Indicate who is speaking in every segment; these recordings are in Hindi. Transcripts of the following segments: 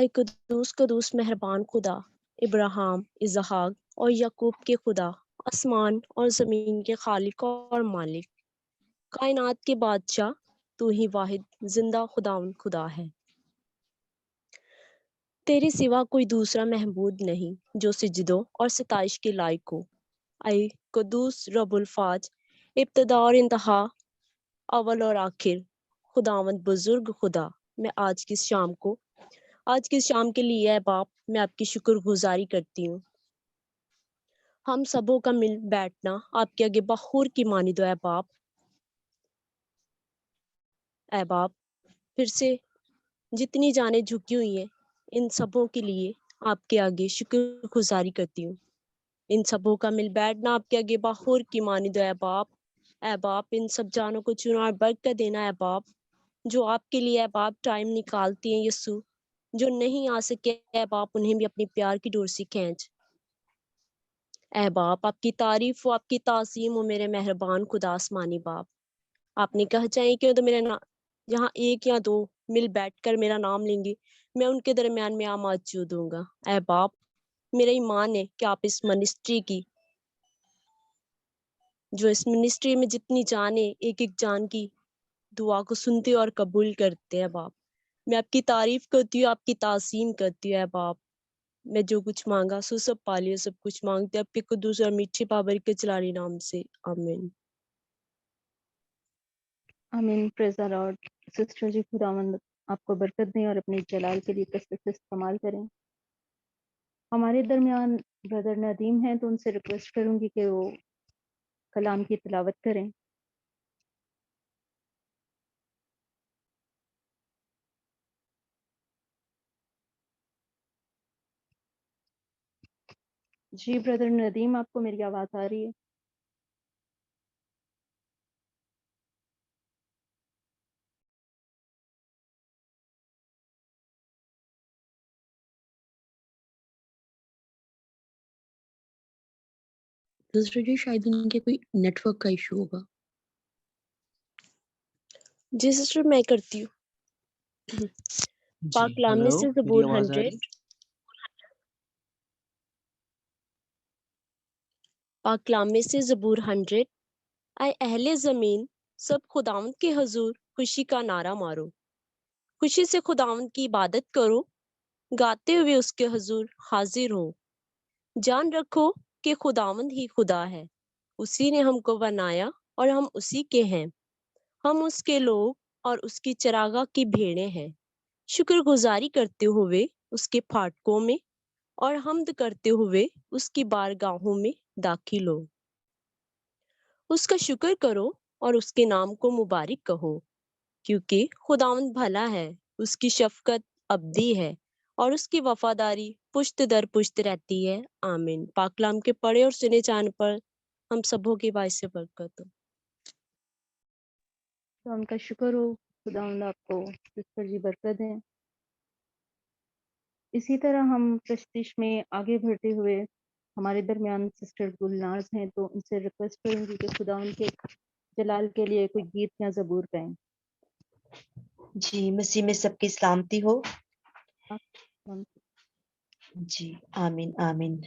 Speaker 1: ऐ कुद्दूस कुद्दूस मेहरबान खुदा, इब्राहिम, इसहाक और याकूब के खुदा, आसमान और ज़मीन के खालिक और मालिक, कायनात के बादशाह, तू ही वाहिद जिंदा खुदावंद खुदा है। तेरे सिवा कोई दूसरा महबूद नहीं जो सिजदों और सताइश के लायक हो। ऐ कुद्दूस रब्बुल फाज, इब्तिदा और इंतहा, अव्वल और आखिर, खुदावंद बुजुर्ग खुदा, मैं आज की शाम के लिए है बाप, मैं आपकी शुक्रगुजारी करती हूँ। हम सबों का मिल बैठना आपके आगे बखूर की मानी दो ऐ बाप, फिर से जितनी जानें झुकी हुई हैं, इन सबों के लिए आपके आगे शुक्रगुजारी करती हूँ। इन सबों का मिल बैठना आपके आगे बखूर की मानी दो ऐ बाप, इन सब जानों को चुना और बरकत देना ऐ बाप, जो आपके लिए ऐ बाप टाइम निकालती हैं यस्सु, जो नहीं आ सके ऐ बाप, उन्हें भी अपनी प्यार की डोर से खींच। ऐ बाप, आपकी तारीफ हो, आपकी ताज़ीम हो मेरे मेहरबान खुदा आसमानी बाप। आपने कहा चाहिए कि तो मेरे ना जहाँ एक या दो मिल बैठकर मेरा नाम लेंगे, मैं उनके दरमियान में मौजूद होऊंगा। ऐ बाप, मेरा ईमान है कि आप इस मिनिस्ट्री की में जितनी जान है, एक-एक जान की दुआ को सुनते और कबूल करते हैं बाप। मैं आपकी तारीफ करती हूँ, आपकी ताज़ीम करती हूँ ऐ बाप। मैं जो कुछ माँगा सो सब पा लिया, सब कुछ माँगते आपके कुद्दूस और मीठे बाबर के जलाली नाम से। आमीन।
Speaker 2: आमीन। Praise the Lord. सिस्टर जी, खुदावंद आपको बरकत दें और अपने जलाल के लिए कसरत से इस्तेमाल करें। हमारे दरमियान ब्रदर नदीम हैं, तो उनसे रिक्वेस्ट करूंगी कि वो कलाम की तिलावत करें। जी ब्रदर नदीम, आपको मेरी आवाज़ आ रही है?
Speaker 3: दूसरा जी शायद उनके कोई नेटवर्क का इशू होगा।
Speaker 1: जी सिस्टर, मैं करती हूँ। पाक कलाम में
Speaker 4: हेलो,
Speaker 1: से
Speaker 4: मेरी
Speaker 1: ज़बूर
Speaker 4: आवाज़ आ
Speaker 1: 100,
Speaker 4: रही?
Speaker 1: पाक कलाम में से ज़बूर 100। ऐ अहले ज़मीन, सब खुदावंद के हज़ूर खुशी का नारा मारो। खुशी से खुदावंद की इबादत करो, गाते हुए उसके हज़ूर हाजिर हो। जान रखो कि खुदावंद ही खुदा है। उसी ने हमको बनाया और हम उसी के हैं। हम उसके लोग और उसकी चरागाह की भेड़ें हैं। शुक्रगुजारी करते हुए उसके फाटकों में और हम्द करते हुए उसकी बारगाहों में दाखिल हो। उसका शुक्र करो और उसके नाम को मुबारक कहो, क्योंकि खुदावंद भला है, उसकी शफकत अब्दी है और उसकी वफादारी पुश्त दर पुश्त रहती है। आमीन। पाक कलाम के पढ़े और सुने जाने पर हम सबों की बाइस से बरकत हो।
Speaker 2: तो उनका शुक्र हो, खुदावंद आपको सिस्टर जी बरकत दें। इसी तरह हम तफ्तीश में आगे बढ़ते हुए हमारे दरमियान सिस्टर गुलनाज हैं, तो उनसे रिक्वेस्ट करूंगी कि खुदा उनके जलाल के लिए कोई गीत या ज़बूर गाएं।
Speaker 5: जी, मसीह में सबकी सलामती हो।
Speaker 2: हम
Speaker 5: जी, आमीन आमीन।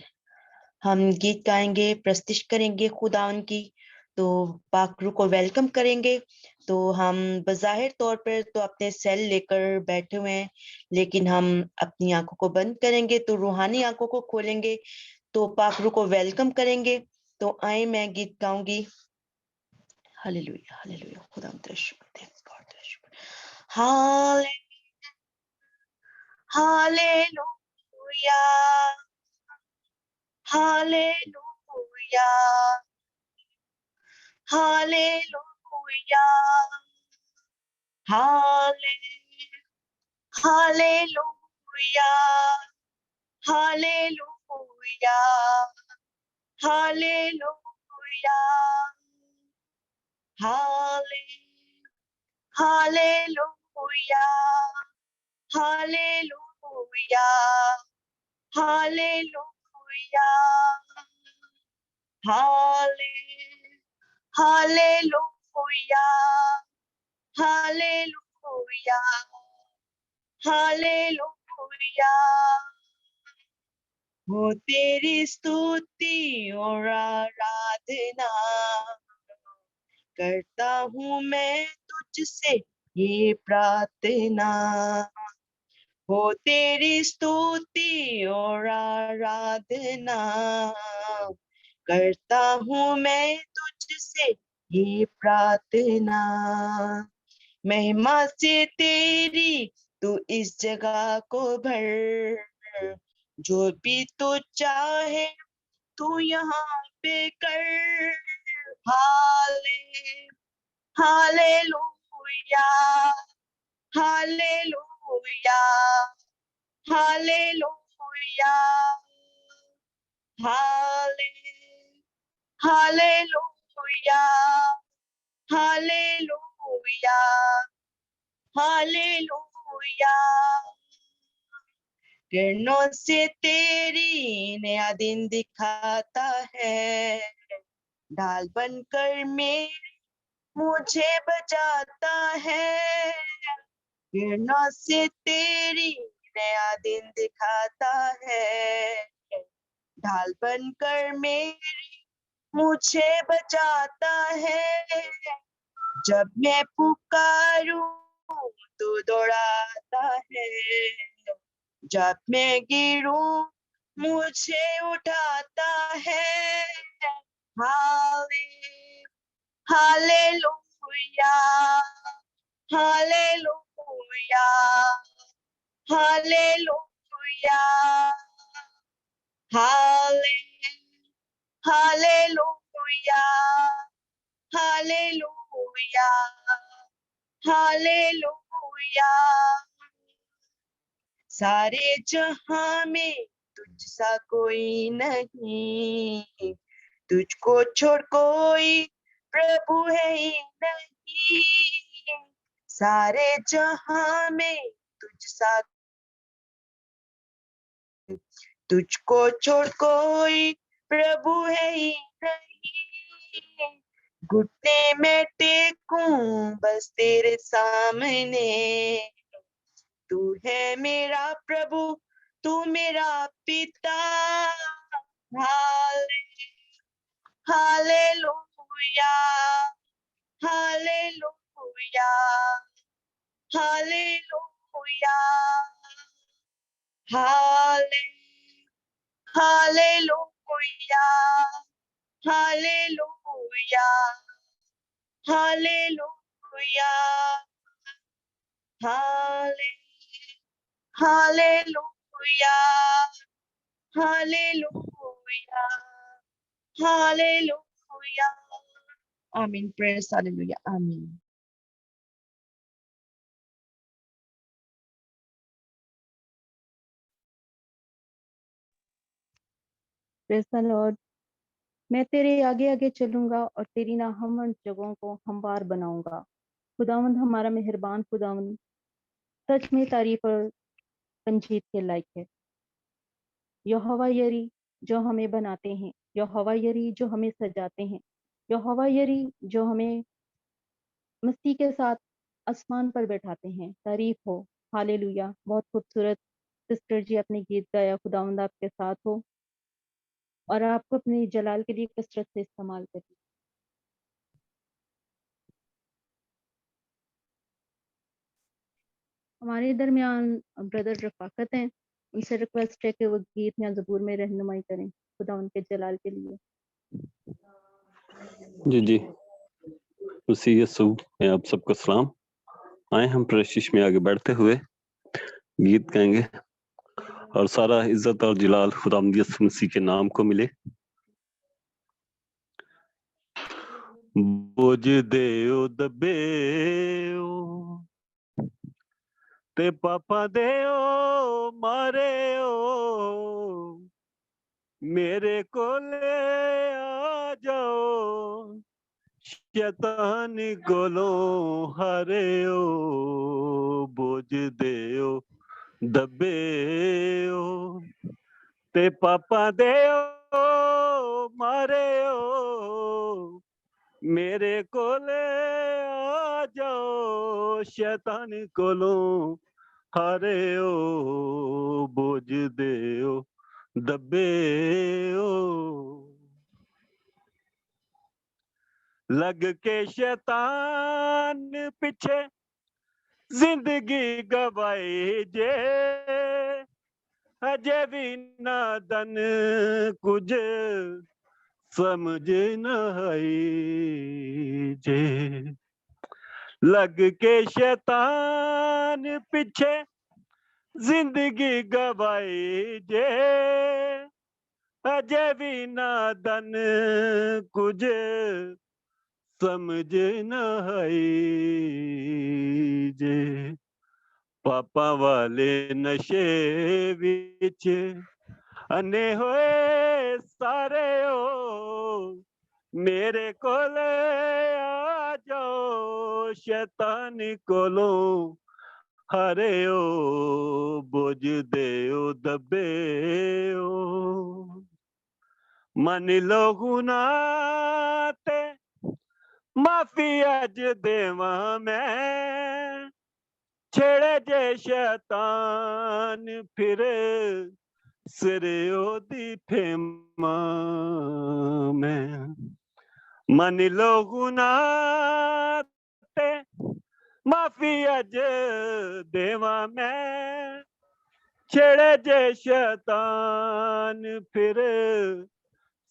Speaker 5: हम गीत गाएंगे, प्रस्तुत करेंगे खुदा उनकी, तो पाक रूह को वेलकम करेंगे। तो हम बज़ाहिर तौर पर तो अपने सेल लेकर बैठे हुए हैं, लेकिन हम अपनी आंखों को बंद करेंगे तो रूहानी आंखों को खोलेंगे, तो पाक रूह को वेलकम करेंगे। तो आए, मैं गीत गाऊंगी। हालेलुया हालेलुया, खुदा तेरा शुक्र, थैंक्स गॉड, तेरा शुक्र। हालेलुया हालेलुया हालेलुया हाले हालेलुया हालेलुया हालेलुया हाले हालेलुया हालेलुया हालेलुया हाले हालेलुया हालेलुया हालेलुया हो तेरी स्तुति और आराधना करता हूँ मैं तुझसे ये प्रार्थना। हो तेरी स्तुति और आराधना करता हूँ मैं तुझसे ये प्रार्थना। महिमा से तेरी तू इस जगह को भर, जो भी तू चाहे तू यहाँ पे कर। हाले हालेलुया हालेलुया हालेलुया हाले हालेलुया हालेलुया हालेलुया। किरणों से तेरी नया दिन दिखाता है, ढाल बनकर मेरे मुझे बचाता है। किरणों से तेरी नया दिन दिखाता है, ढाल बनकर मेरी मुझे बचाता है। जब मैं पुकारूं तो दौड़ाता है, जब मैं गिरूं मुझे उठाता है। हाले हालेलुया हालेलुया हालेलुया हाले हालेलुया हालेलुया हालेलुया। सारे जहां में तुझ सा कोई नहीं, तुझको छोड़ कोई प्रभु है ही नहीं। सारे जहां में तुझ सा तुझको छोड़ कोई प्रभु है ही नहीं। घुटने में टेकूं बस तेरे सामने, तू है मेरा प्रभु तू मेरा पिता। हाले हालेलुया हालेलुया हालेलुया हाले हालेलुया हालेलुया हालेलुया हाले हालेलुया हालेलुया हालेलुया। आमीन। Praise hallelujah. आमीन।
Speaker 2: Praise the lord. मैं तेरे आगे आगे चलूंगा और तेरी नाहमद जगहों को हमवार बनाऊंगा। खुदावंद हमारा मेहरबान खुदावंद सच में तारीफ और तमजीद के लायक है। यहोवा यरी जो हमें बनाते हैं, यहोवा यरी जो हमें सजाते हैं, यहोवा यरी जो हमें मसीह के साथ आसमान पर बैठाते हैं। तारीफ हो। हालेलुया। बहुत खूबसूरत सिस्टर जी आपने गीत गाया। खुदावंद आपके साथ हो और आपको अपने जलाल के लिए कसरत से इस्तेमाल करिए। हमारे दरमियान ब्रदर रफाकत हैं, उनसे रिक्वेस्ट है कि वो गीत या ज़बूर में रहनुमाई करें खुदा उनके जलाल के लिए।
Speaker 4: जी उसी यसु में आप सबको सलाम। आए हम प्रशिश में आगे बढ़ते हुए गीत गाएंगे और सारा इज्जत और जलाल खुदावंद यसु मसीह के नाम को मिले। बोझ देओ दबेओ ते पापा देओ मारेओ, मेरे को ले आ जाओ शैतान गोलो हरेओ। बोझ देओ दबेओ ते पापा देओ मारेओ, मेरे को ले आ जाओ शैतान कोलों हारे ओ बोझ देओ दबे ओ लग के शैतान पीछे जिंदगी गवाई जे अजे भी नादन कुछ समझ न आई जे लग के शैतान पीछे जिंदगी गवाई जे अजे भी नादन कुछ समझ न आई जे पापा वाले नशे विच अने होए सारे ओ मेरे कोले आ जाओ शैतानी कोलों हारे ओ बोझ देओ दबे ओ मन लो गुनाह ते माफी अज देवा मैं छेड़े जे शैतान फिर सिर ओदी फेमा मैं मन लो गुनाह ते माफी अज देवा मैं छेड़े जे शैतान फिर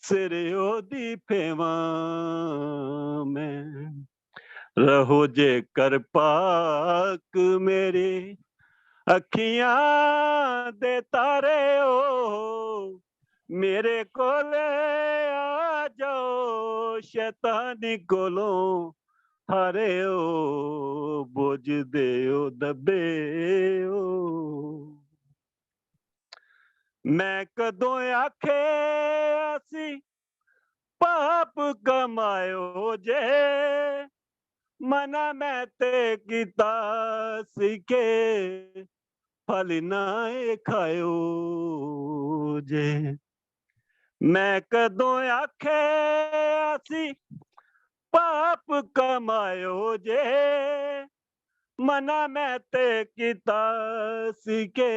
Speaker 4: सिर ओदी फेवा मैं रहो जे कर पाक मेरी अखियां दे तारे ओ मेरे कोले आ जाओ शैतानी कोलों हारे ओ बोझ देओ दबे ओ मैं कदों आखे असी पाप कमायो जे मना मैं ते कीता सीखे फल नाए खायो जे मैं कदों आखे असी पाप कमायो जे मना मैं ते कीता सीखे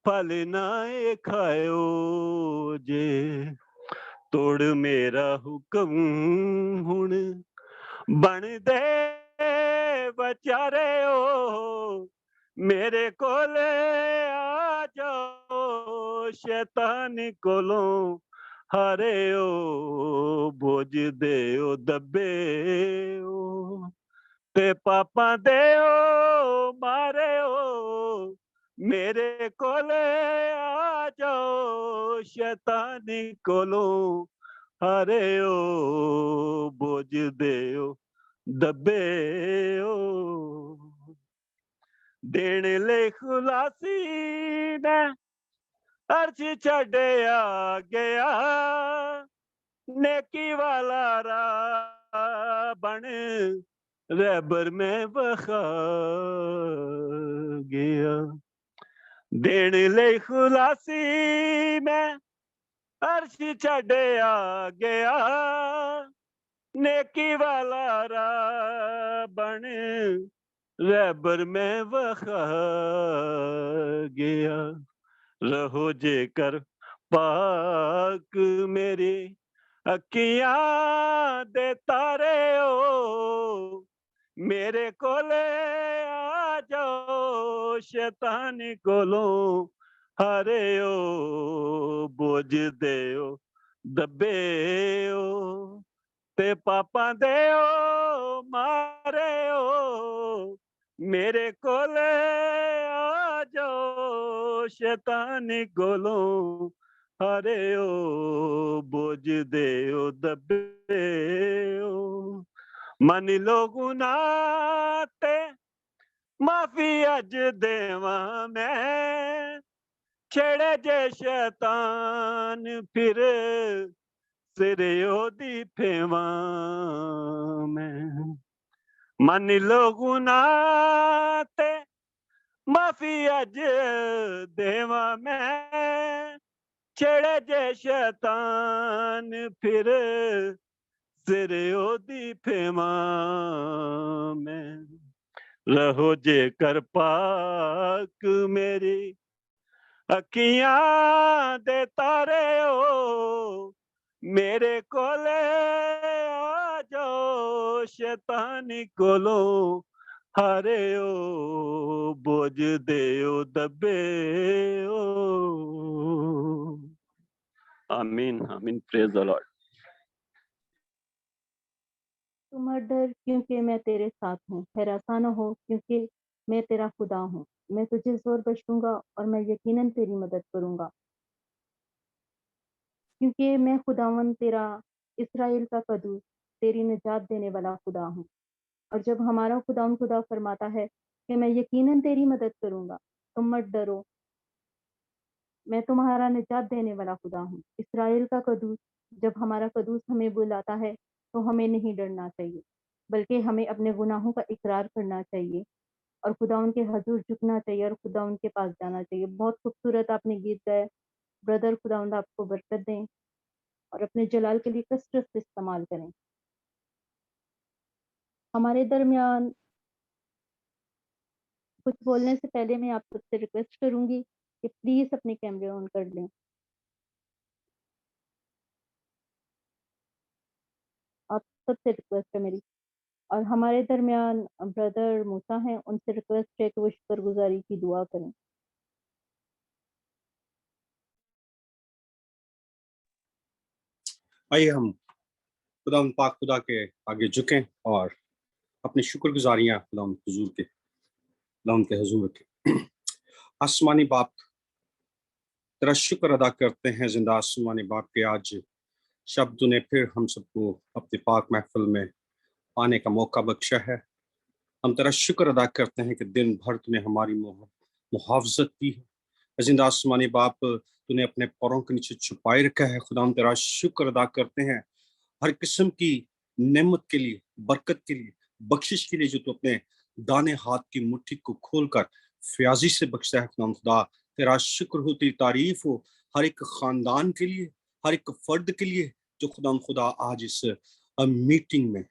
Speaker 4: फल नाए खायो जे तोड़ मेरा हुक्म हुण बन दे बचारे ओ मेरे कोले आ जाओ शैतानी कोलों हारे ओ बोझ देओ दबे ओ ते पापा देओ मारे ओ मेरे कोले आ जाओ शैतानी कोलों हारे ओ बोझ देओ दबे ओ देण ले खुलासी ने अर्ज छड़या गया नेकी वाला राह बन रहबर में बखा गया देण ले खुलासी में अर्श छड़या गया नेकी वाला राह बन रहबर में बखा गया रहो जे कर पाक मेरी अखियां दे तारे ओ मेरे कोले आ जाओ शैतानी कोलों हारे ओ बोझ देओ दबे ओ ते पापा देओ मारे ओ मेरे कोले आ जाओ शैतानी कोलों हारे ओ बोझ देओ दबे ओ मन लो गुनाह ते माफी अज देवा मैं छेड़े जे शैतान फिर सिर ओदी फेवा मैं मन लो गुनाह ते माफी अज देवा मैं छेड़े जे शैतान फिर सिर ओदी फेवा मैं रहो जे कर पाक मेरी अखियां दे तारे ओ मेरे कोले आ जाओ शैतानी कोलो हारे ओ बोझ दे ओ दबे ओ आमीन आमीन प्रेज द लॉर्ड।
Speaker 2: तुम मत डर क्योंकि मैं तेरे साथ हूँ, हरासा न हो क्योंकि मैं तेरा खुदा हूँ। मैं तुझे जोर बख्शूंगा और मैं यकीनन तेरी मदद करूंगा, क्योंकि मैं खुदावन तेरा इस्राएल का कदूस, तेरी निजात देने वाला खुदा हूँ। और जब हमारा खुदावन खुदा फरमाता है कि मैं यकीनन तेरी मदद करूंगा, तुम मत डरो, मैं तुम्हारा निजात देने वाला खुदा हूँ। इस्राएल का कदूस, जब हमारा कदूस हमें बुलाता है तो हमें नहीं डरना चाहिए, बल्कि हमें अपने गुनाहों का इकरार करना चाहिए और खुदा उनके हजूर झुकना चाहिए और खुदा उनके पास जाना चाहिए। बहुत खूबसूरत आपने गीत गाया ब्रदर, खुदा आपको बरकत दें और अपने जलाल के लिए कसरत से इस्तेमाल करें। हमारे दरमियान कुछ बोलने से पहले मैं आप सबसे रिक्वेस्ट करूंगी कि प्लीज अपने कैमरे ऑन कर लें। आप सबसे रिक्वेस्ट है मेरी। और हमारे दरमियान ब्रदर मूसा हैं, उनसे रिक्वेस्ट है कि वो शुक्रगुजारी की दुआ करें।
Speaker 6: आइए हम खुदा पाक खुदा के आगे झुकें और अपनी शुक्रगुजारियां खुदा के हुजूर के। आसमानी बाप, तेरा शुक्र अदा करते हैं जिंदा आसमानी बाप के आज शब्द ने फिर हम सबको अपनी पाक महफिल में आने का मौका बख्शा है। हम तेरा शुक्र अदा करते हैं कि दिन भर तूने हमारी मुहावजत की है। जिंदा आसमानी बाप, तूने अपने पैरों के नीचे छुपाए रखा है। खुदा हम तेरा शुक्र अदा करते हैं हर किस्म की नेमत के लिए, बरकत के लिए, बख्शिश के लिए जो तू अपने दाने हाथ की मुट्ठी को खोलकर फ्याजी से बख्शता है। खुदा तेरा शुक्र हो, तेरी तारीफ हो हर एक खानदान के लिए, हर एक फर्द के लिए जो खुदा आज इस मीटिंग में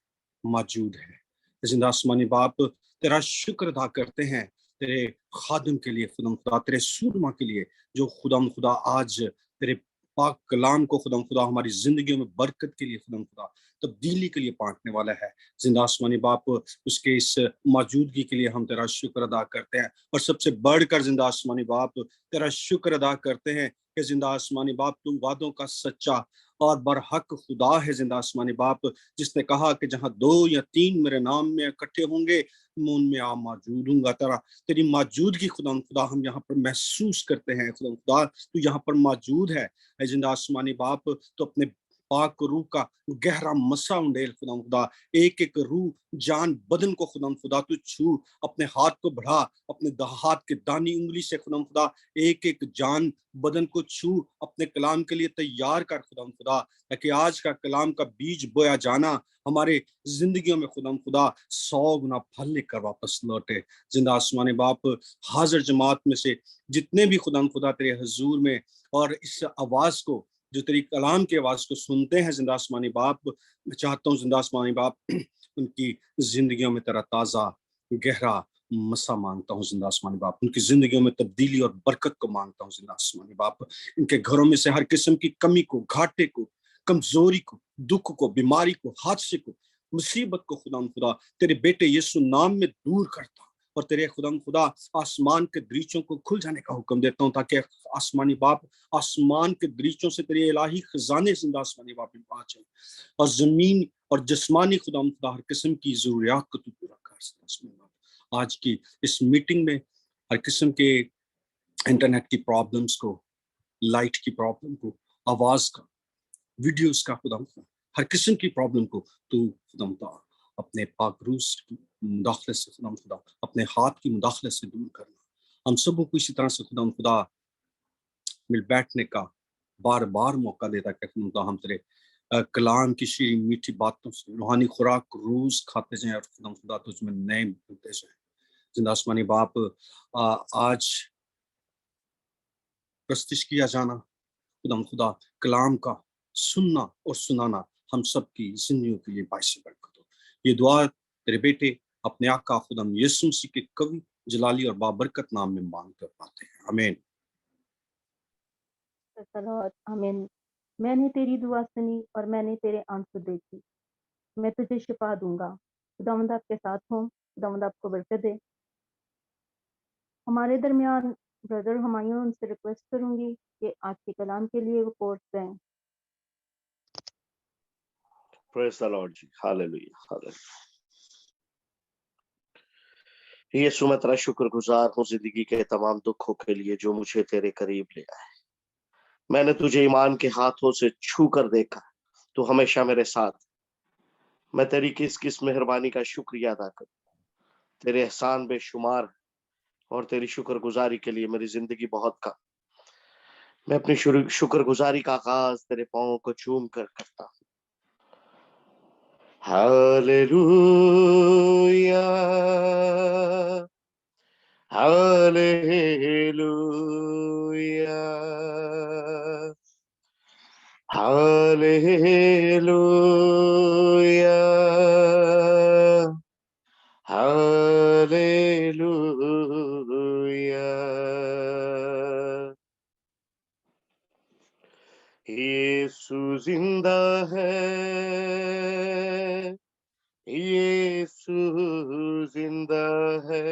Speaker 6: मौजूद है। जिंदा आसमानी बाप, तेरा शुक्र अदा करते हैं तेरे खादिम के लिए, खुदा तेरे सूरमा के लिए जो खुदा आज तेरे पाक कलाम को खुदा हमारी जिंदगियों में बरकत के लिए खुदा तब्दीली के लिए बांटने वाला है। जिंदा आसमानी बाप, उसके इस मौजूदगी के लिए हम तेरा शुक्र अदा करते हैं। और सबसे बढ़कर जिंदा आसमानी बाप, तेरा शुक्र अदा करते हैं कि जिंदा आसमानी बाप, तू वादों का सच्चा और बरहक खुदा है। जिंदा आसमानी बाप, जिसने कहा कि जहां 2 या 3 मेरे नाम में इकट्ठे होंगे, मैं उनमें आ मौजूद हूंगा। तेरी मौजूदगी खुदा हम यहाँ पर महसूस करते हैं। खुदा तू यहाँ पर मौजूद है। जिंदा आसमानी बाप, तो अपने पाक रूह का गहरा मसा उंडेल खुदा, एक एक रूह जान बदन को खुदा तू छू, अपने हाथ को बढ़ा, अपने हाथ के दानी उंगली से खुदा एक एक जान बदन को छू, अपने कलाम के लिए तैयार कर खुदा, ताकि आज का कलाम का बीज बोया जाना हमारे जिंदगियों में खुदा 100 गुना फल लेकर वापस लौटे। जिंदा आसमानी बाप, हाजिर जमात में से जितने भी खुदा तेरे हजूर में और इस आवाज को, जो तेरी कलाम की आवाज को सुनते हैं, जिंदा आसमानी बाप, मैं चाहता हूँ जिंदा आसमानी बाप उनकी जिंदगियों में तेरा ताजा गहरा मसा मांगता हूँ। जिंदा आसमानी बाप, उनकी जिंदगियों में तब्दीली और बरकत को मांगता हूँ। जिंदा आसमानी बाप, इनके घरों में से हर किस्म की कमी को, घाटे को, कमजोरी को, दुख को, बीमारी को, हादसे को, मुसीबत को खुदा तेरे बेटे यीशु नाम में दूर करता और तेरे खुदा आसमान के दरीचों को खुल जाने का हुक्म देता हूँ, ताकि आसमानी बाप आसमान के दरीचों से तेरे इलाही खजाने जिंदा आसमानी बाप में आ जाए और जमीन और जिस्मानी खुदा हर किस्म की जरूरियात को तू पूरा कर। आज की इस मीटिंग में हर किस्म के इंटरनेट की प्रॉब्लम्स को, लाइट की प्रॉब्लम को, आवाज का, वीडियोस का खुदा हर किस्म की प्रॉब्लम को तू खुदा अपने पाक रूस की मुदाखलत से खुदा अपने हाथ की मुदाखलत से दूर करना। हम सबों को इसी तरह से खुदा मिल बैठने का बार बार मौका देता है। खुदा हम तेरे कलाम की शीरी मीठी बातों से रूहानी खुराक रोज खाते जाएं और खुदा तुझमें नए मिलते जाएं। जिंदा आसमानी बाप, आज प्रस्तिश किया जाना खुदा कलाम का सुनना और सुनाना हम सब की जिंदगियों के लिए बाइस बरकत हो। ये दुआ तेरे बेटे अपने आका खुदा यीशु मसीह के कवि जलाली और बाबरकत नाम में मांग कर पाते हैं, आमीन।
Speaker 2: आमीन। मैंने तेरी दुआ सुनी और मैंने तेरे आंसू देखी, मैं तुझे शिफा दूंगा। खुदावंद आपके साथ हो, खुदावंद आपको बरकत दे। हमारे दरमियान ब्रदर हुमायूं, उनसे रिक्वेस्ट करूंगी कि आज के कलाम के लिए वो कोर्स दें।
Speaker 7: Praise the lord ji, hallelujah hallelujah. Yeshu मैं तेरा शुक्रगुजार हूँ जिंदगी के तमाम दुखों के लिए जो मुझे तेरे करीब ले आए। मैंने तुझे ईमान के हाथों से छू कर देखा, तू हमेशा मेरे साथ। मैं तेरी किस किस मेहरबानी का शुक्रिया अदा करूं। तेरे एहसान बेशुमार और तेरी शुक्रगुजारी के लिए मेरी जिंदगी बहुत कम। मैं अपनी शुक्रगुजारी का आगाज तेरे पांवों को चूम कर करता हूँ। Hallelujah hallelujah hallelujah hallelujah. Yeshu जिंदा है, यीशु जिंदा है,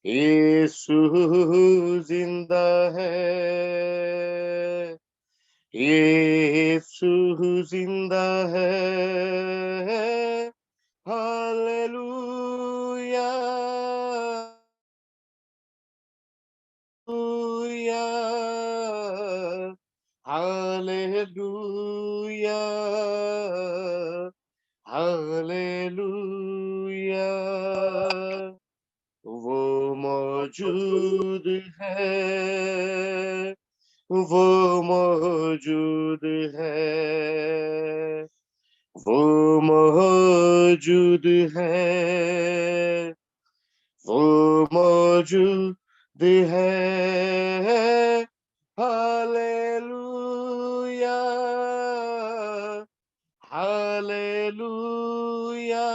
Speaker 7: यीशु जिंदा है, यीशु जिंदा है। Hallelujah hallelujah hallelujah. वो मौजूद है, वो मौजूद है, वो मौजूद है, वो मौजूद है। Hallelujah hallelujah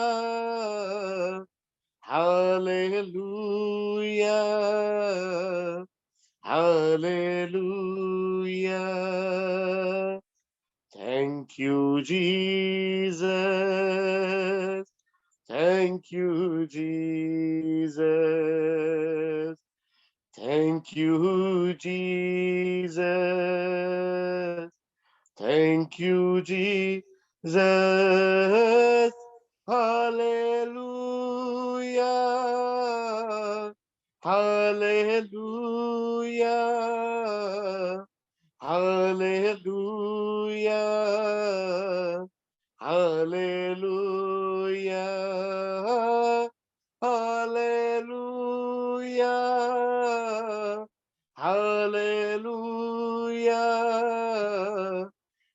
Speaker 7: hallelujah hallelujah. Thank you, Jesus. Thank you, Jesus. Thank you, Jesus. Thank you, Jesus. Hallelujah. Hallelujah. Hallelujah. Hallelujah. Hallelujah. Hallelujah.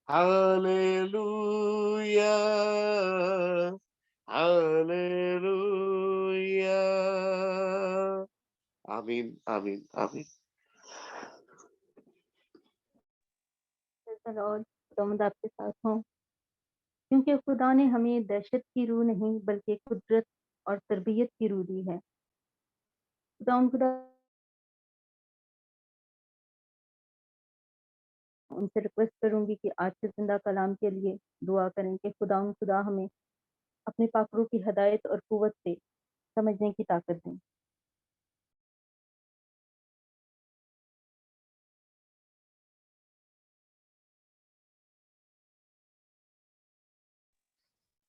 Speaker 7: Hallelujah. Hallelujah. आमीन आमीन आमीन।
Speaker 2: लॉर्ड, खुदावंद आपके साथ हो, क्योंकि खुदा ने हमें दहशत की रूह नहीं बल्कि कुदरत और तरबियत की रूह दी है। खुदा उनसे रिक्वेस्ट करूंगी कि आज के जिंदा कलाम के लिए दुआ करें कि खुदा हमें अपने पाकरू की हदायत और कुव्वत से समझने की ताकत दें।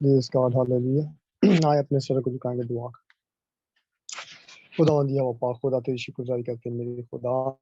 Speaker 8: Praise God, hallelujah. आए अपने सर को झुकाएंगे दुआ कर। खुदा दिया वफा, खुदा तेरी शुक्रगुजारी करते हैं मेरे खुदा।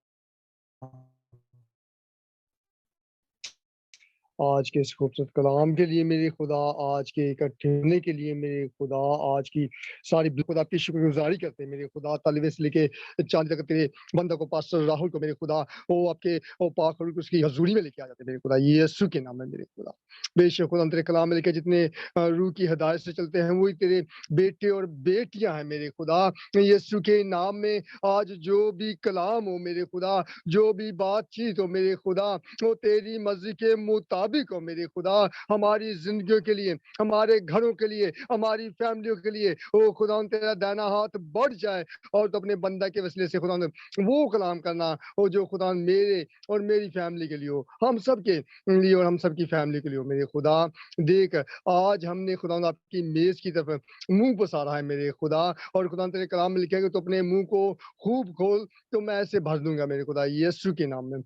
Speaker 8: आज के इस खूबसूरत कलाम के लिए मेरे खुदा, आज के इकट्ठे होने के लिए मेरे खुदा, आज की सारी खुदा आपकी शुक्रगुजारी करते हैं मेरे खुदा। तालिबे से लेके चांद तक तेरे बंदा को पास्टर राहुल को मेरे खुदा वो आपके वो पाक रूह को उसकी हजूरी में लेके आ जाते हैं मेरे खुदा, यीशु के नाम में मेरे खुदा। बेशक खुदा तेरे कलाम में लेके जितने रूह की हिदायत से चलते हैं वही तेरे बेटे और बेटियां हैं मेरे खुदा। यीशु के नाम में आज जो भी कलाम हो मेरे खुदा, जो भी बातचीत हो मेरे खुदा, वो तेरी मर्जी के मुताबिक सभी को मेरे खुदा हमारी जिंदगियों के लिए, हमारे घरों के लिए, हमारी फैमिलियों के लिए ओ खुदा तेरा दाहिना हाथ बढ़ जाए और तो अपने बंदा के वसीले से खुदा वो कलाम करना हो जो खुदा मेरे और मेरी फैमिली के लिए हो, हम सब के लिए और हम सब की फैमिली के लिए हो। मेरे खुदा देख आज हमने खुदा आपकी मेज की तरफ मुंह पसारा है मेरे खुदा, और खुदा तेरे कलाम में लिखा है कि तो अपने मुंह को खूब खोल तो मैं ऐसे भर दूंगा मेरे खुदा यीशु के नाम में।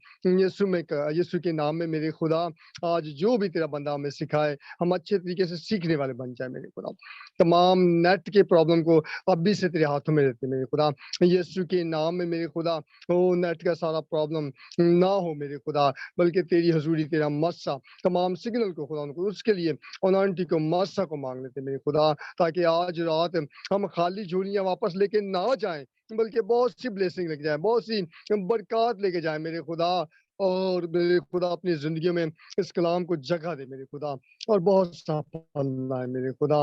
Speaker 8: यीशु के नाम में मेरे खुदा आज जो भी तेरा बंदा हमें सिखाए हम अच्छे तरीके से सीखने वाले बन जाए मेरे खुदा। तमाम नेट के प्रॉब्लम को अभी से तेरे हाथों में रहते मेरे खुदा यीशु के नाम में मेरे खुदा। ओ नेट का सारा प्रॉब्लम ना हो मेरे खुदा, बल्कि तेरी हजूरी तेरा मस्सा तमाम सिग्नल को खुदा उनको उसके लिए अनॉइंटिंग को मस्सा को मांग लेते मेरे खुदा, ताकि आज रात हम खाली झोलियां वापस लेके ना जाएं बल्कि बहुत सी ब्लेसिंग लेके जाए, बहुत सी बरकत लेके जाए मेरे खुदा। और मेरे खुदा अपनी जिंदगी में इस कलाम को जगह दे मेरे खुदा, और बहुत सा फलना है मेरे खुदा।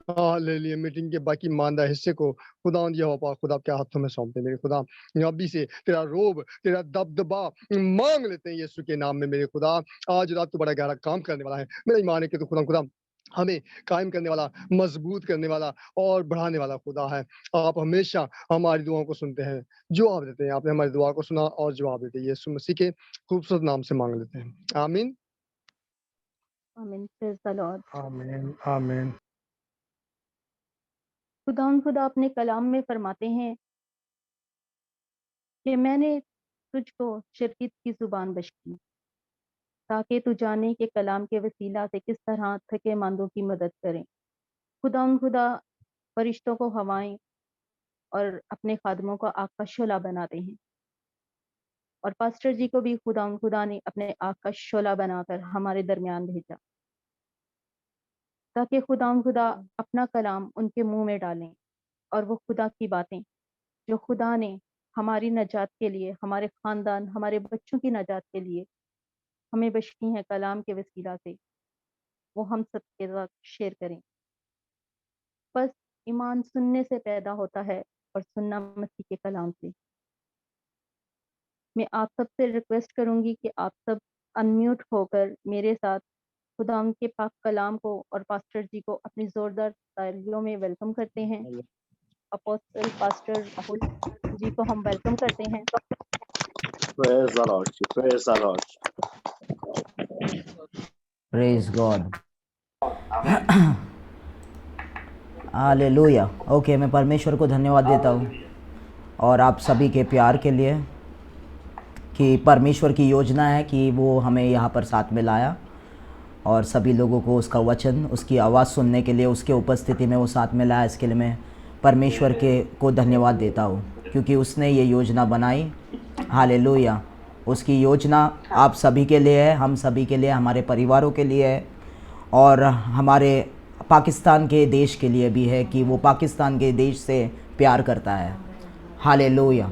Speaker 8: हालेलुया। मीटिंग के बाकी मानदा हिस्से को खुदा यहोवा खुदा के हाथों में सौंपते मेरे खुदा। अभी से तेरा रोब तेरा दबदबा मांग लेते हैं यीशु के नाम में मेरे खुदा। आज रात तो बड़ा गहरा काम करने वाला है, मेरा ईमान है कि तो खुदा हमें कायम करने वाला, मजबूत करने वाला और बढ़ाने वाला खुदा है। आप हमेशा हमारी दुआओं को सुनते हैं, जवाब देते हैं। आपने हमारी दुआ को सुना और जवाब देते हैं। यीशु मसीह के खूबसूरत नाम से मांग लेते हैं, आमीन
Speaker 2: आमीन। Praise the Lord.
Speaker 8: आमीन आमीन।
Speaker 2: खुदा अपने कलाम में फरमाते हैं कि मैंने तुझको शिरकित की जुबान बख्शी ताकि तू जाने के कलाम के वसीला से किस तरह थके मांदों की मदद करें। खुदा फरिश्तों को हवाएं और अपने खादमों को आग का शोला बनाते हैं, और पास्टर जी को भी खुदा ने अपने आग का शोला बनाकर हमारे दरमियान भेजा ताकि खुदा अपना कलाम उनके मुंह में डालें, और वो खुदा की बातें जो खुदा ने हमारी नजात के लिए, हमारे खानदान, हमारे बच्चों की नजात के लिए हमें बख्शी हैं कलाम के वसीला से, वो हम सब के साथ शेयर करें। बस ईमान सुनने से पैदा होता है और सुनना मसीह के कलाम से। मैं आप सब से रिक्वेस्ट करूंगी कि आप सब अनम्यूट होकर मेरे साथ खुदा के पाक कलाम को और पास्टर जी को अपनी जोरदार तालियों में वेलकम करते हैं। अपोस्टल पास्टर राहुल जी को हम वेलकम करते हैं।
Speaker 7: Praise the Lord. Praise the Lord.
Speaker 9: Praise God. Hallelujah. Okay, मैं परमेश्वर को धन्यवाद देता हूँ और आप सभी के प्यार के लिए कि परमेश्वर की योजना है कि वो हमें यहाँ पर साथ में लाया और सभी लोगों को उसका वचन, उसकी आवाज़ सुनने के लिए उसके उपस्थिति में वो साथ में लाया। इसके लिए मैं परमेश्वर को धन्यवाद देता हूँ क्योंकि उसने ये योजना बनाई। हालेलुया। उसकी योजना आप सभी के लिए है, हम सभी के लिए, हमारे परिवारों के लिए है और हमारे पाकिस्तान के देश के लिए भी है कि वो पाकिस्तान के देश से प्यार करता है। हालेलुया।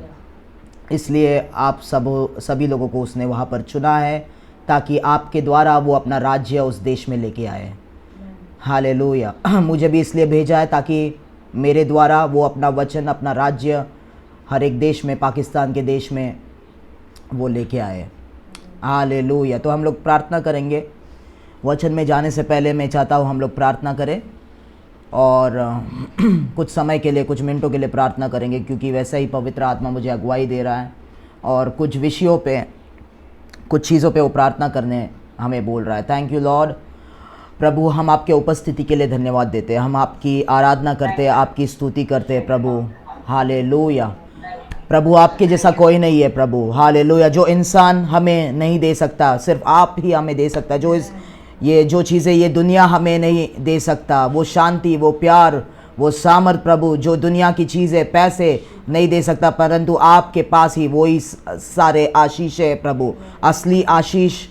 Speaker 9: इसलिए आप सभी लोगों को उसने वहाँ पर चुना है ताकि आपके द्वारा वो अपना राज्य उस देश में लेके आए। हालेलुया। मुझे भी इसलिए भेजा है ताकि मेरे द्वारा वो अपना वचन, अपना राज्य हर एक देश में, पाकिस्तान के देश में वो लेके आए। हालेलुया। तो हम लोग प्रार्थना करेंगे। वचन में जाने से पहले मैं चाहता हूँ हम लोग प्रार्थना करें और कुछ समय के लिए, कुछ मिनटों के लिए प्रार्थना करेंगे क्योंकि वैसे ही पवित्र आत्मा मुझे अगुवाई दे रहा है और कुछ विषयों पे, कुछ चीज़ों पे वो प्रार्थना करने हमें बोल रहा है। Thank you Lord. प्रभु, हम आपके उपस्थिति के लिए धन्यवाद देते हैं, हम आपकी आराधना करते हैं, आपकी स्तुति करते हैं प्रभु। हालेलुया। प्रभु, आपके जैसा कोई नहीं है प्रभु। हालेलुया। जो इंसान हमें नहीं दे सकता, सिर्फ आप ही हमें दे सकता। जो चीज़ें ये दुनिया हमें नहीं दे सकता, वो शांति, वो प्यार, वो सामर्थ प्रभु, जो दुनिया की चीज़ें, पैसे नहीं दे सकता, परंतु आपके पास ही वही सारे आशीष है प्रभु। असली आशीष,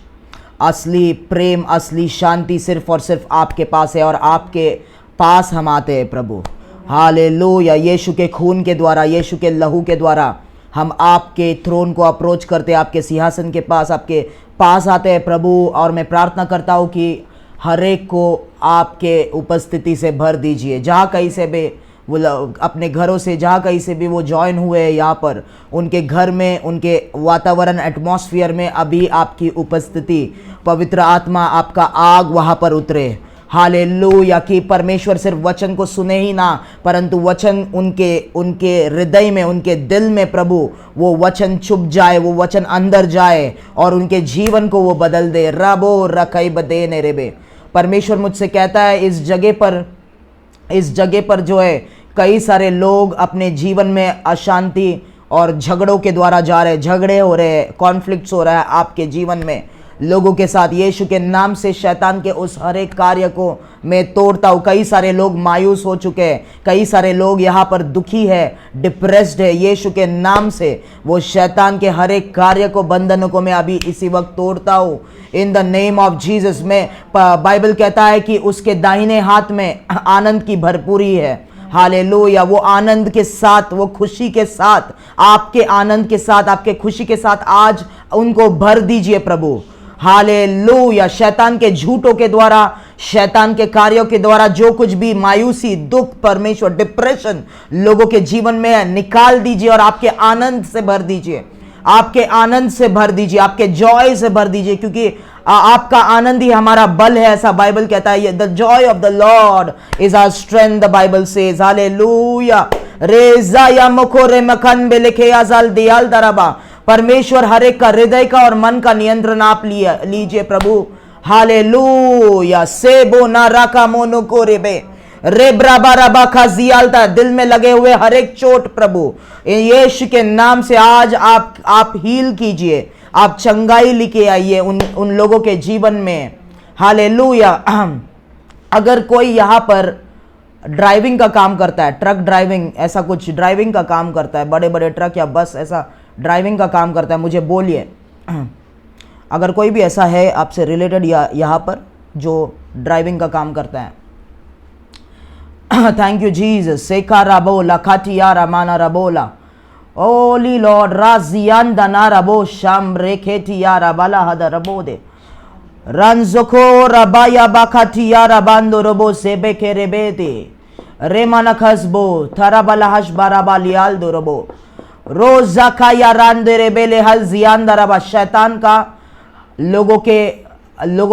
Speaker 9: असली प्रेम, असली शांति सिर्फ और सिर्फ आपके पास है और आपके पास हम आते हैं प्रभु। हालेलुया। यीशु के खून के द्वारा, यीशु के लहू के द्वारा हम आपके थ्रोन को अप्रोच करते, आपके सिंहासन के पास, आपके पास आते हैं प्रभु। और मैं प्रार्थना करता हूँ कि हर एक को आपके उपस्थिति से भर दीजिए, जहाँ कहीं से भी वो अपने घरों से जहाँ कहीं से भी वो ज्वाइन हुए हैं यहाँ पर, उनके घर में, उनके वातावरण एटमॉस्फेयर में अभी आपकी उपस्थिति, पवित्र आत्मा आपका आग वहाँ पर उतरे। हालेलुया। कि परमेश्वर सिर्फ वचन को सुने ही ना, परंतु वचन उनके हृदय में, उनके दिल में प्रभु वो वचन छुप जाए, वो वचन अंदर जाए और उनके जीवन को वो बदल दे। रबो रकई बदे ने रेबे। परमेश्वर मुझसे कहता है इस जगह पर जो है कई सारे लोग अपने जीवन में अशांति और झगड़ों के द्वारा जा रहे, झगड़े हो रहे हैं, कॉन्फ्लिक्ट्स हो रहा है आपके जीवन में लोगों के साथ। यीशु के नाम से शैतान के उस हर एक कार्य को मैं तोड़ता हूँ। कई सारे लोग मायूस हो चुके हैं, कई सारे लोग यहाँ पर दुखी है, डिप्रेस्ड है। यीशु के नाम से वो शैतान के हर एक कार्य को, बंधनों को मैं अभी इसी वक्त तोड़ता हूँ इन द नेम ऑफ जीसस। में बाइबल कहता है कि उसके दाहिने हाथ में आनंद की भरपूरी है। हालेलुया। वो आनंद के साथ, वो खुशी के साथ, आपके आनंद के साथ, आपके खुशी के साथ आज उनको भर दीजिए प्रभु। हालेलुया। शैतान के झूठों के द्वारा, शैतान के कार्यों के द्वारा जो कुछ भी मायूसी, दुख, परमेश्वर डिप्रेशन लोगों के जीवन में है, निकाल दीजिए और आपके आनंद से भर दीजिए, आपके आनंद से भर दीजिए, आपके जॉय से भर दीजिए, क्योंकि आपका आनंद ही हमारा बल है, ऐसा बाइबल कहता है। The joy of the Lord is our strength, the Bible says. Hallelujah. रेजा या मुखोरे मखन बेलेखे आजाल दियाल दरबा। परमेश्वर हर एक का हृदय का और मन का नियंत्रण आप लीजिए प्रभु। हालेलुया। सेबो ना राका मोनो को रेबे रेब्राबा रबा खा जियालता। दिल में लगे हुए हर एक चोट प्रभु यीशु के नाम से आज आप हील कीजिए, आप चंगाई लेके आइए उन लोगों के जीवन में। हालेलुया। अगर कोई यहाँ पर ड्राइविंग का काम करता है, ट्रक ड्राइविंग, ऐसा कुछ ड्राइविंग का काम करता है, बड़े बड़े ट्रक या बस ऐसा ड्राइविंग का काम करता है, मुझे बोलिए। अगर कोई भी ऐसा है आपसे रिलेटेड या यहाँ पर जो ड्राइविंग का काम करता है। Thank you Jesus. सेका राबोला खाटिया रामाना राबोला ओली लॉर्ड राजियान दना रबो शाम रेखेटिया राबाला हद रबो दे रंजोको रबाया बाखाटिया राबांदो रबो सेबे के रेबेते रेमाना खसबो थराबाला हश बाराबालियाल दो रबो रोजा का या रांदे रेबेले हल जियान दरबा। शैतान का लोगों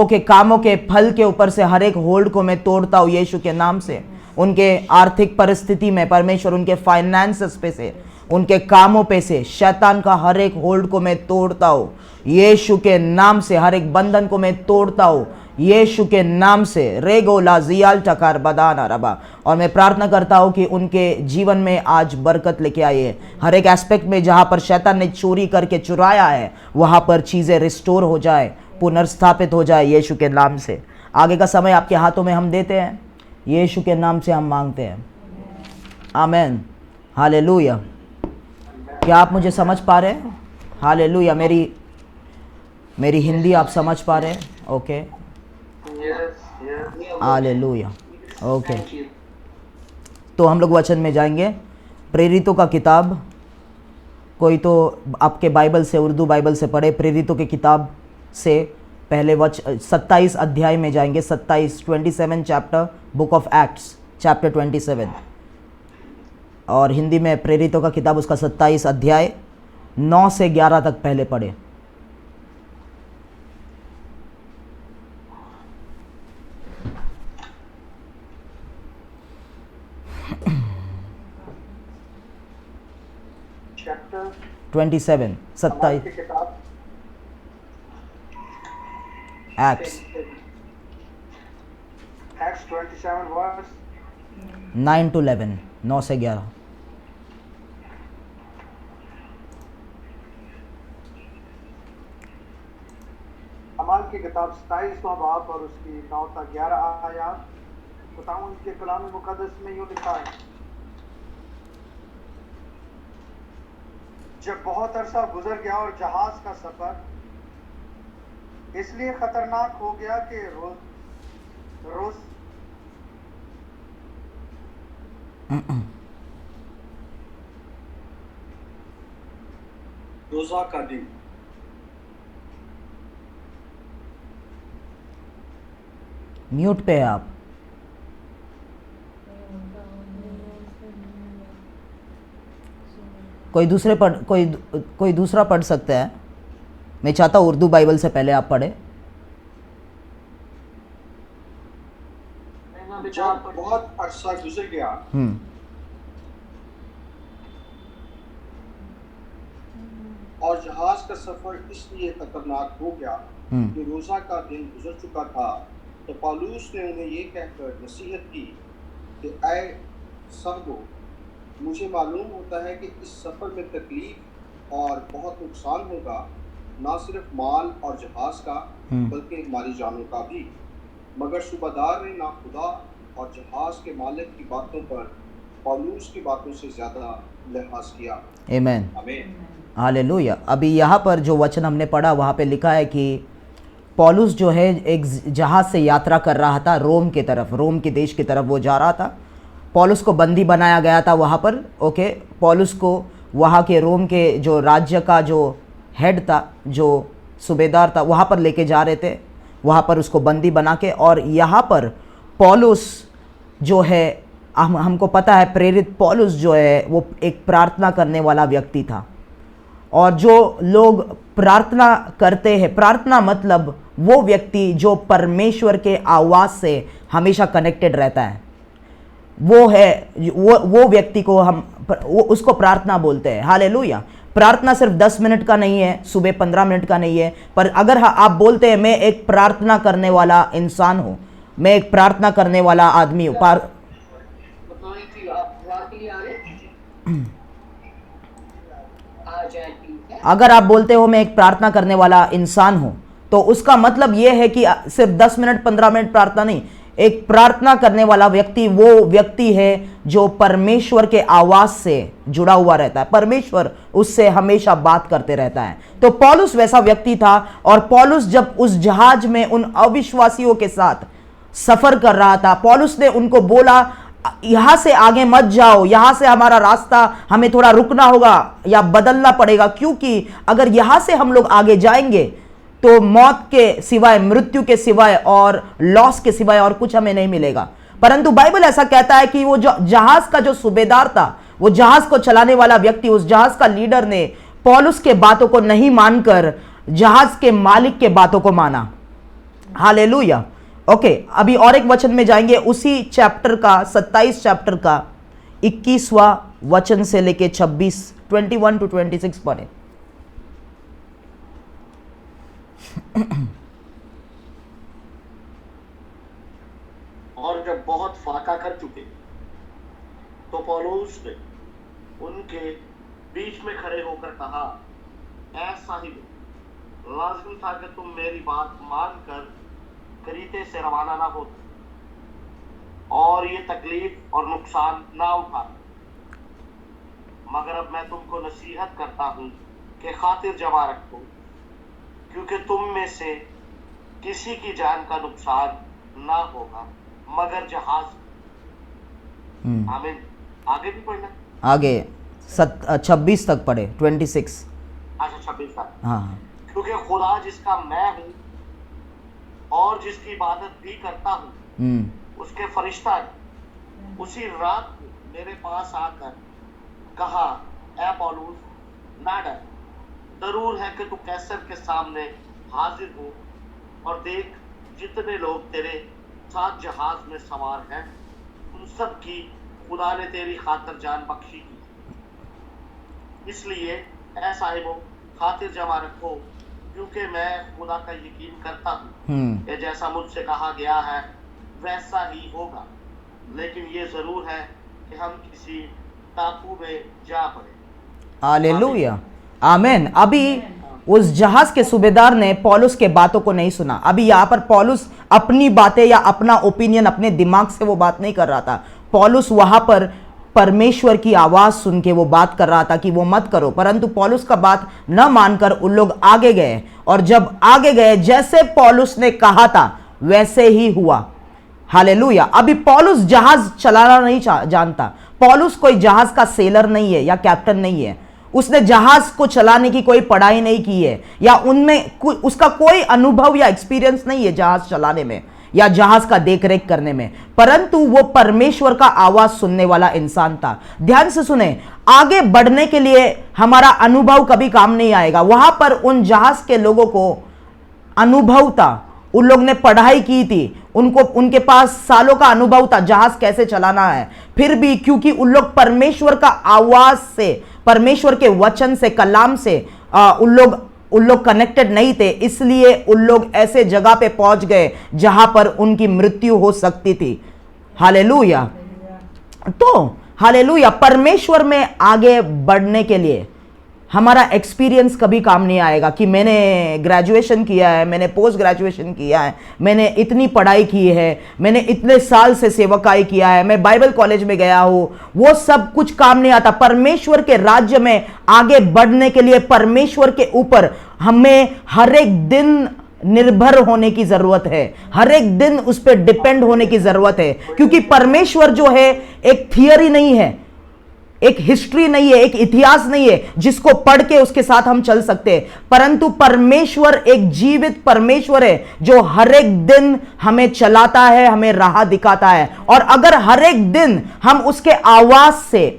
Speaker 9: के कामों के फल के ऊपर से हर एक होल्ड को मैं तोड़ता हूँ यीशु के नाम से। उनके आर्थिक परिस्थिति में परमेश्वर, उनके फाइनेंसेस पे से, उनके कामों पे से शैतान का हर एक होल्ड को मैं तोड़ता हूँ यीशु के नाम से। हर एक बंधन को मैं तोड़ता हूँ यीशु के नाम से। रेगो लाजियाल टकार बदाना रबा। और मैं प्रार्थना करता हूँ कि उनके जीवन में आज बरकत लेके आइए। हर एक एस्पेक्ट में जहाँ पर शैतान ने चोरी करके चुराया है, वहाँ पर चीज़ें रिस्टोर हो जाए, पुनर्स्थापित हो जाए यीशु के नाम से। आगे का समय आपके हाथों में हम देते हैं, यीशु के नाम से हम मांगते हैं, आमीन। हालेलुया। क्या आप मुझे समझ पा रहे हैं? हालेलुया। मेरी हिंदी आप समझ पा रहे हैं? ओके। हालेलुया। ओके। तो हम लोग वचन में जाएंगे। प्रेरितों का किताब, कोई तो आपके बाइबल से, उर्दू बाइबल से पढ़े। प्रेरितों की किताब से पहले 27 अध्याय में जाएंगे। 27 chapter, book of acts chapter 27। और हिंदी में प्रेरितों का किताब उसका 27 अध्याय 9 से 11 तक पहले पढ़े।
Speaker 10: चैप्टर
Speaker 9: 27 27 एक्ट्स
Speaker 10: 27 वर्स
Speaker 9: 9 to 11, 9 से 11।
Speaker 10: अमाल की किताब 27वां बाब और उसकी 9 तक 11 आयात। खुदावंद के कलाम मुकद्दस में यूं लिखा है, जब बहुत अरसा गुजर गया और जहाज का सफर इसलिए खतरनाक हो गया कि
Speaker 6: रोजा का दिन
Speaker 9: म्यूट पे है आप। कोई दूसरा पढ़ सकता है? मैं चाहता हूँ उर्दू बाइबल से पहले आप पढ़े।
Speaker 10: जब बहुत अरसा गुजर गया और जहाज का सफर इसलिए खतरनाक हो गया कि रोजा का दिन गुजर चुका था, तो पौलुस ने उन्हें ये कहकर नसीहत की कि ऐ साहबो, मुझे मालूम होता है कि इस सफर में तकलीफ और बहुत नुकसान होगा, ना सिर्फ माल और जहाज का बल्कि हमारी जानों का भी। मगर सूबादार ने ना खुदा और जहाज के मालिक की बातों पर पौलुस की बातों से ज्यादा लिहाज किया।
Speaker 9: आमीन,
Speaker 10: आमीन,
Speaker 9: हालेलुया। अभी यहाँ पर जो वचन हमने पढ़ा वहाँ पे लिखा है कि पौलुस जो है एक जहाज से यात्रा कर रहा था रोम के तरफ, रोम के देश की तरफ वो जा रहा था। पौलुस को बंदी बनाया गया था वहाँ पर। ओके, पौलुस को वहाँ के रोम के जो राज्य का जो हेड था, जो सूबेदार था, वहाँ पर लेके जा रहे थे, वहाँ पर उसको बंदी बना के। और यहाँ पर पौलुस जो है, हमको पता है प्रेरित पौलुस जो है वो एक प्रार्थना करने वाला व्यक्ति था। और जो लोग प्रार्थना करते हैं, प्रार्थना मतलब वो व्यक्ति जो परमेश्वर के आवाज़ से हमेशा कनेक्टेड रहता है, वो है वो व्यक्ति को उसको प्रार्थना बोलते हैं। हालेलुया। प्रार्थना सिर्फ 10 मिनट का नहीं है, सुबह 15 मिनट का नहीं है, पर अगर आप बोलते हैं मैं एक प्रार्थना करने वाला इंसान हूँ, मैं एक प्रार्थना करने वाला आदमी हूँ, अगर आप बोलते हो मैं एक प्रार्थना करने वाला इंसान हूँ, तो उसका मतलब ये है कि सिर्फ 10 मिनट 15 मिनट प्रार्थना नहीं, एक प्रार्थना करने वाला व्यक्ति वो व्यक्ति है जो परमेश्वर के आवाज से जुड़ा हुआ रहता है, परमेश्वर उससे हमेशा बात करते रहता है। तो पौलुस वैसा व्यक्ति था। और पौलुस जब उस जहाज में उन अविश्वासियों के साथ सफर कर रहा था, पौलुस ने उनको बोला यहां से आगे मत जाओ, यहां से हमारा रास्ता हमें थोड़ा रुकना होगा या बदलना पड़ेगा, क्योंकि अगर यहां से हम लोग आगे जाएंगे तो मौत के सिवाय, मृत्यु के सिवाय और लॉस के सिवाय और कुछ हमें नहीं मिलेगा। परंतु बाइबल ऐसा कहता है कि वो जो जहाज का जो सूबेदार था, वो जहाज को चलाने वाला व्यक्ति, उस जहाज का लीडर ने पौलुस के बातों को नहीं मानकर जहाज के मालिक के बातों को माना। हालेलुया। ओके, अभी और एक वचन में जाएंगे, उसी चैप्टर का 27 चैप्टर का 21वां वचन से लेके 26, 21 to 26 पढ़े।
Speaker 7: और जब बहुत फाका कर चुके तो पौलुस ने उनके बीच में खड़े होकर कहा, ऐ साहिब, लाजिम था कि तुम मेरी बात मानकर करीते से रवाना ना हो और ये तकलीफ और नुकसान ना उठा, मगर अब मैं तुमको नसीहत करता हूं कि खातिर जमा रखो, क्योंकि तुम में से किसी की जान का नुकसान ना होगा मगर जहाज। आमीन। आगे भी पढ़ना, आगे
Speaker 9: 26 तक पढ़े, 26।
Speaker 7: अच्छा 26 तक।
Speaker 9: हाँ।
Speaker 7: क्योंकि खुदा जिसका मैं हूँ और जिसकी इबादत भी करता हूँ, उसके फरिश्ता ने उसी रात को मेरे पास आकर कहा, ऐ पौलुस, ना डर, जरूर है कि तू कैसर के सामने हाजिर हो, और देख जितने लोग तेरे साथ जहाज में सवार हैं उन सब की खुदा ने तेरी खातिर जान बख्शी की, इसलिए ऐ साहिबो खातिर जमा रखो, क्योंकि मैं खुदा का यकीन करता हूँ कि जैसा मुझसे कहा गया है वैसा ही होगा, लेकिन ये जरूर है कि हम किसी टापू में जा पड़े।
Speaker 9: हालेलुया, आमीन। अभी उस जहाज के सूबेदार ने पौलुस के बातों को नहीं सुना। अभी यहाँ पर पौलुस अपनी बातें या अपना ओपिनियन, अपने दिमाग से वो बात नहीं कर रहा था। पौलुस वहां पर परमेश्वर की आवाज सुन के वो बात कर रहा था कि वो मत करो, परंतु पौलुस का बात न मानकर उन लोग आगे गए। और जब आगे गए, जैसे पौलुस ने कहा था वैसे ही हुआ। हालेलुया। अभी पौलुस जहाज चलाना नहीं जानता। पौलुस कोई जहाज का सेलर नहीं है या कैप्टन नहीं है। उसने जहाज को चलाने की कोई पढ़ाई नहीं की है या उनमें उसका कोई अनुभव या एक्सपीरियंस नहीं है जहाज चलाने में, या जहाज का देखरेख करने में, परंतु वो परमेश्वर का आवाज सुनने वाला इंसान था। ध्यान से सुने, आगे बढ़ने के लिए हमारा अनुभव कभी काम नहीं आएगा। वहां पर उन जहाज के लोगों को अनुभव था, उन लोग ने पढ़ाई की थी, उनको उनके पास सालों का अनुभव था जहाज कैसे चलाना है। फिर भी क्योंकि उन लोग परमेश्वर का आवाज से, परमेश्वर के वचन से, कलाम से उन लोग कनेक्टेड नहीं थे, इसलिए उन लोग ऐसे जगह पे पहुंच गए जहां पर उनकी मृत्यु हो सकती थी। हालेलुया। तो हालेलुया, परमेश्वर में आगे बढ़ने के लिए हमारा एक्सपीरियंस कभी काम नहीं आएगा कि मैंने ग्रेजुएशन किया है, मैंने पोस्ट ग्रेजुएशन किया है, मैंने इतनी पढ़ाई की है, मैंने इतने साल से सेवकाई किया है, मैं बाइबल कॉलेज में गया हूं। वो सब कुछ काम नहीं आता। परमेश्वर के राज्य में आगे बढ़ने के लिए परमेश्वर के ऊपर हमें हर एक दिन निर्भर होने की जरूरत है, हर एक दिन उस पर डिपेंड होने की जरूरत है। क्योंकि परमेश्वर जो है एक थियरी नहीं है, एक हिस्ट्री नहीं है, एक इतिहास नहीं है जिसको पढ़ के उसके साथ हम चल सकते हैं, परंतु परमेश्वर एक जीवित परमेश्वर है जो हर एक दिन हमें चलाता है, हमें राह दिखाता है। और अगर हर एक दिन हम उसके आवाज से,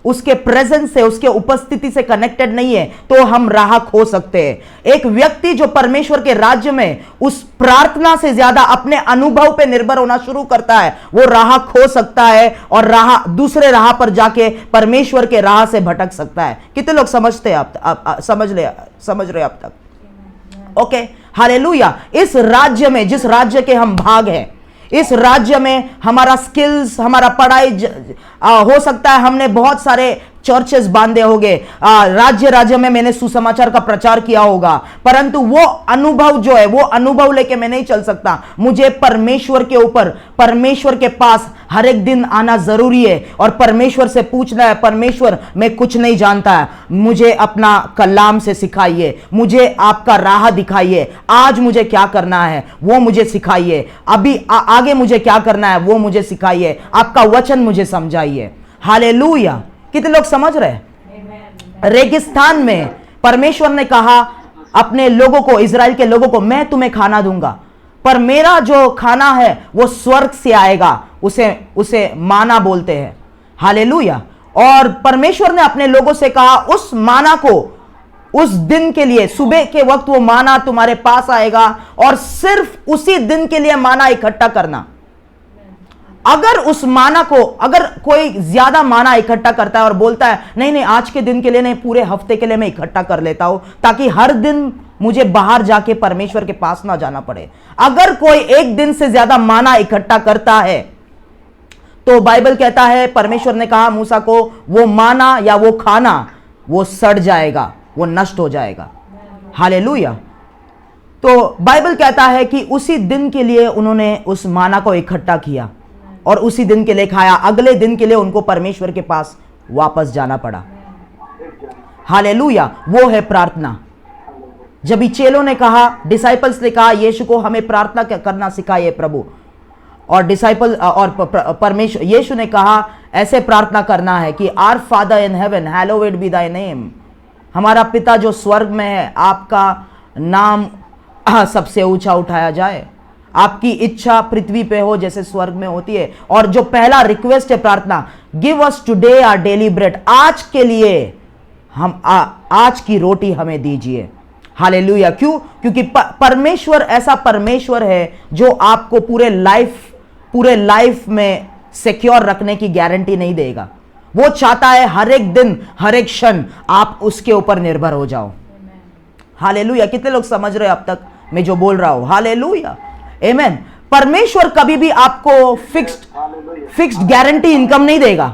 Speaker 9: उसके प्रेजेंस से, उसके उपस्थिति से कनेक्टेड नहीं है तो हम राह खो सकते हैं। एक व्यक्ति जो परमेश्वर के राज्य में उस प्रार्थना से ज्यादा अपने अनुभव पे निर्भर होना शुरू करता है, वो राह खो सकता है और दूसरे राह पर जाके परमेश्वर के राह से भटक सकता है। कितने लोग समझते हैं? आप समझ रहे अब तक? Okay, hallelujah. इस राज्य में, जिस राज्य के हम भाग हैं, इस राज्य में हमारा स्किल्स, हमारा पढ़ाई हो सकता है हमने बहुत सारे चर्चेस बांधे होंगे, राज्य में मैंने सुसमाचार का प्रचार किया होगा, परंतु वो अनुभव जो है, वो अनुभव लेके मैं नहीं चल सकता। मुझे परमेश्वर के ऊपर, परमेश्वर के पास हर एक दिन आना जरूरी है और परमेश्वर से पूछना है, परमेश्वर मैं कुछ नहीं जानता है, मुझे अपना कलाम से सिखाइए, मुझे आपका राह दिखाइए, आज मुझे क्या करना है वो मुझे सिखाइए, अभी आगे मुझे क्या करना है वो मुझे सिखाइए, आपका वचन मुझे समझाइए। हालेलुया। कितने लोग समझ रहे हैं? रेगिस्तान में परमेश्वर ने कहा अपने लोगों को, इजराइल के लोगों को, मैं तुम्हें खाना दूंगा, पर मेरा जो खाना है वो स्वर्ग से आएगा, उसे माना बोलते हैं। हालेलुया। और परमेश्वर ने अपने लोगों से कहा उस माना को, उस दिन के लिए, सुबह के वक्त वो माना तुम्हारे पास आएगा और सिर्फ उसी दिन के लिए माना इकट्ठा करना। अगर उस माना को, अगर कोई ज्यादा माना इकट्ठा करता है और बोलता है नहीं नहीं आज के दिन के लिए नहीं, पूरे हफ्ते के लिए मैं इकट्ठा कर लेता हूं ताकि हर दिन मुझे बाहर जाके परमेश्वर के पास ना जाना पड़े, अगर कोई एक दिन से ज्यादा माना इकट्ठा करता है तो बाइबल कहता है, परमेश्वर ने कहा मूसा को, वो माना या वो खाना वो सड़ जाएगा, वो नष्ट हो जाएगा। हालेलुया। तो बाइबल कहता है कि उसी दिन के लिए उन्होंने उस माना को इकट्ठा किया और उसी दिन के लिए खाया, अगले दिन के लिए उनको परमेश्वर के पास वापस जाना पड़ा। हालेलुया। वो है प्रार्थना। जब चेलों ने कहा, डिसाइपल्स ने कहा यीशु को हमें प्रार्थना करना सिखाइए प्रभु, और डिसाइपल और परमेश्वर यीशु ने कहा ऐसे प्रार्थना करना है कि our father in heaven hallowed be thy name, हमारा पिता जो स्वर्ग में है, आपका नाम सबसे ऊंचा उठाया जाए, आपकी इच्छा पृथ्वी पे हो जैसे स्वर्ग में होती है। और जो पहला रिक्वेस्ट है प्रार्थना, give us today our daily bread, आज के लिए हम आज की रोटी हमें दीजिए। हालेलुया। क्यों? क्योंकि परमेश्वर ऐसा परमेश्वर है जो आपको पूरे लाइफ में सिक्योर रखने की गारंटी नहीं देगा। वो चाहता है हर एक दिन, हर एक क्षण आप उसके ऊपर निर्भर हो जाओ। हालेलुया। कितने लोग समझ रहे हैं अब तक मैं जो बोल रहा हूं? हालेलुया, आमेन। परमेश्वर कभी भी आपको फिक्स्ड गारंटी इनकम नहीं देगा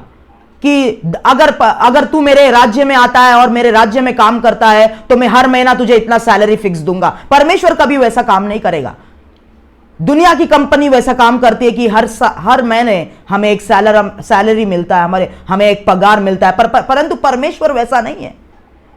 Speaker 9: कि अगर तू मेरे राज्य में आता है और मेरे राज्य में काम करता है तो मैं हर महीना तुझे इतना सैलरी फिक्स दूंगा। परमेश्वर कभी वैसा काम नहीं करेगा। दुनिया की कंपनी वैसा काम करती है कि हर महीने हमें एक सैलरी मिलता है, हमें एक पगार मिलता है, परंतु परमेश्वर वैसा नहीं है।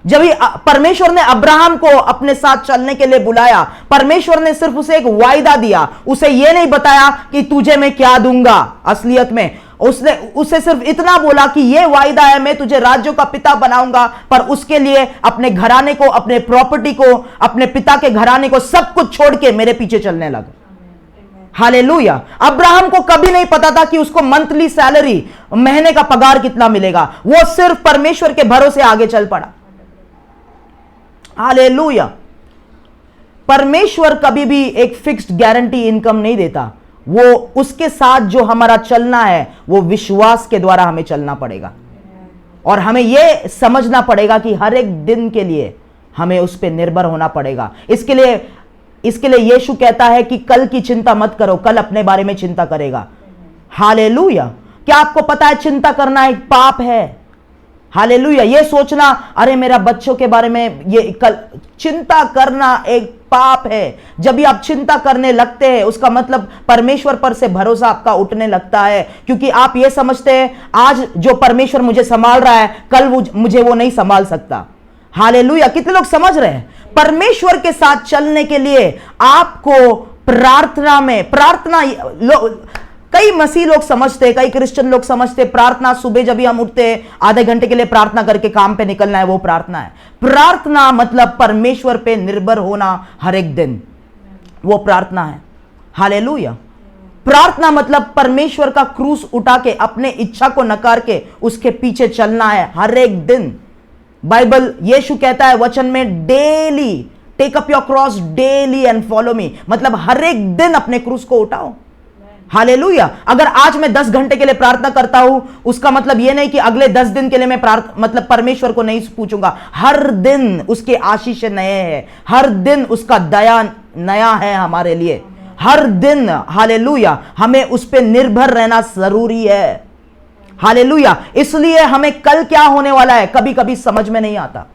Speaker 9: जब परमेश्वर ने अब्राहम को अपने साथ चलने के लिए बुलाया, परमेश्वर ने सिर्फ उसे एक वायदा दिया, उसे यह नहीं बताया कि तुझे मैं क्या दूंगा। असलियत में उसने उसे सिर्फ इतना बोला कि यह वायदा है, मैं तुझे राज्यों का पिता बनाऊंगा, पर उसके लिए अपने घराने को, अपने प्रॉपर्टी को, अपने पिता के घराने को, सब कुछ छोड़ के मेरे पीछे चलने लगा। हालेलुया। अब्राहम को कभी नहीं पता था कि उसको मंथली सैलरी, महीने का पगार कितना मिलेगा। वो सिर्फ परमेश्वर के भरोसे आगे चल पड़ा। हालेलुया। परमेश्वर कभी भी एक फिक्स्ड गारंटी इनकम नहीं देता। वो उसके साथ जो हमारा चलना है वो विश्वास के द्वारा हमें चलना पड़ेगा, और हमें यह समझना पड़ेगा कि हर एक दिन के लिए हमें उस पर निर्भर होना पड़ेगा। इसके लिए यीशु कहता है कि कल की चिंता मत करो, कल अपने बारे में चिंता करेगा। हालेलुया। क्या आपको पता है चिंता करना एक पाप है? हालेलुया। ये सोचना अरे मेरा बच्चों के बारे में ये कल, चिंता करना एक पाप है। जब भी आप चिंता करने लगते हैं उसका मतलब परमेश्वर पर से भरोसा आपका उठने लगता है, क्योंकि आप ये समझते हैं आज जो परमेश्वर मुझे संभाल रहा है कल मुझे वो नहीं संभाल सकता। हालेलुया। कितने लोग समझ रहे हैं? परमेश्वर के साथ चलने के लिए आपको प्रार्थना कई मसीह लोग समझते, कई क्रिश्चियन लोग समझते प्रार्थना सुबह जब भी हम उठते हैं आधे घंटे के लिए प्रार्थना करके काम पे निकलना है, वो प्रार्थना है। प्रार्थना मतलब परमेश्वर पे निर्भर होना हर एक दिन, वो प्रार्थना है। हालेलुया। प्रार्थना मतलब परमेश्वर का क्रूस उठा के अपने इच्छा को नकार के उसके पीछे चलना है हर एक दिन। बाइबल यीशु कहता है वचन में, daily take up your cross daily and follow me, मतलब हर एक दिन अपने क्रूस को उठाओ। हालेलुया। अगर आज मैं 10 घंटे के लिए प्रार्थना करता हूं उसका मतलब यह नहीं कि अगले 10 दिन के लिए मैं मतलब परमेश्वर को नहीं पूछूंगा। हर दिन उसके आशीष नए हैं, हर दिन उसका दया नया है हमारे लिए, हर दिन। हालेलुया। हमें उस पर निर्भर रहना जरूरी है। हालेलुया। इसलिए हमें कल क्या होने वाला है कभी कभी समझ में नहीं आता।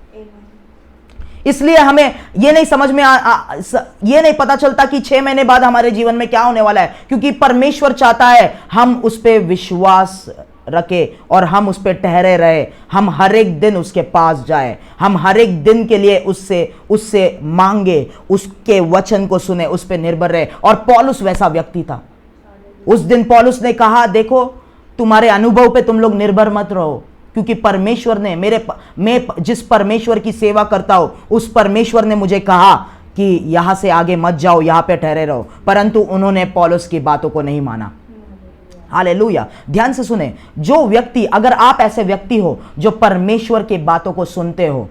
Speaker 9: इसलिए हमें यह नहीं समझ में यह नहीं पता चलता कि 6 महीने बाद हमारे जीवन में क्या होने वाला है, क्योंकि परमेश्वर चाहता है हम उस पर विश्वास रखे और हम उस पर ठहरे रहे। हम हर एक दिन उसके पास जाए, हम हर एक दिन के लिए उससे मांगे, उसके वचन को सुने, उस पर निर्भर रहे। और पौलुस वैसा व्यक्ति था। उस दिन पौलुस ने कहा, देखो तुम्हारे अनुभव पे तुम लोग निर्भर मत रहो, क्योंकि परमेश्वर ने मैं जिस परमेश्वर की सेवा करता हूं उस परमेश्वर ने मुझे कहा कि यहां से आगे मत जाओ, यहां पे ठहरे रहो। परंतु उन्होंने पौलुस की बातों को नहीं माना। हालेलुया। ध्यान से सुने, जो व्यक्ति, अगर आप ऐसे व्यक्ति हो जो परमेश्वर की बातों को सुनते हो,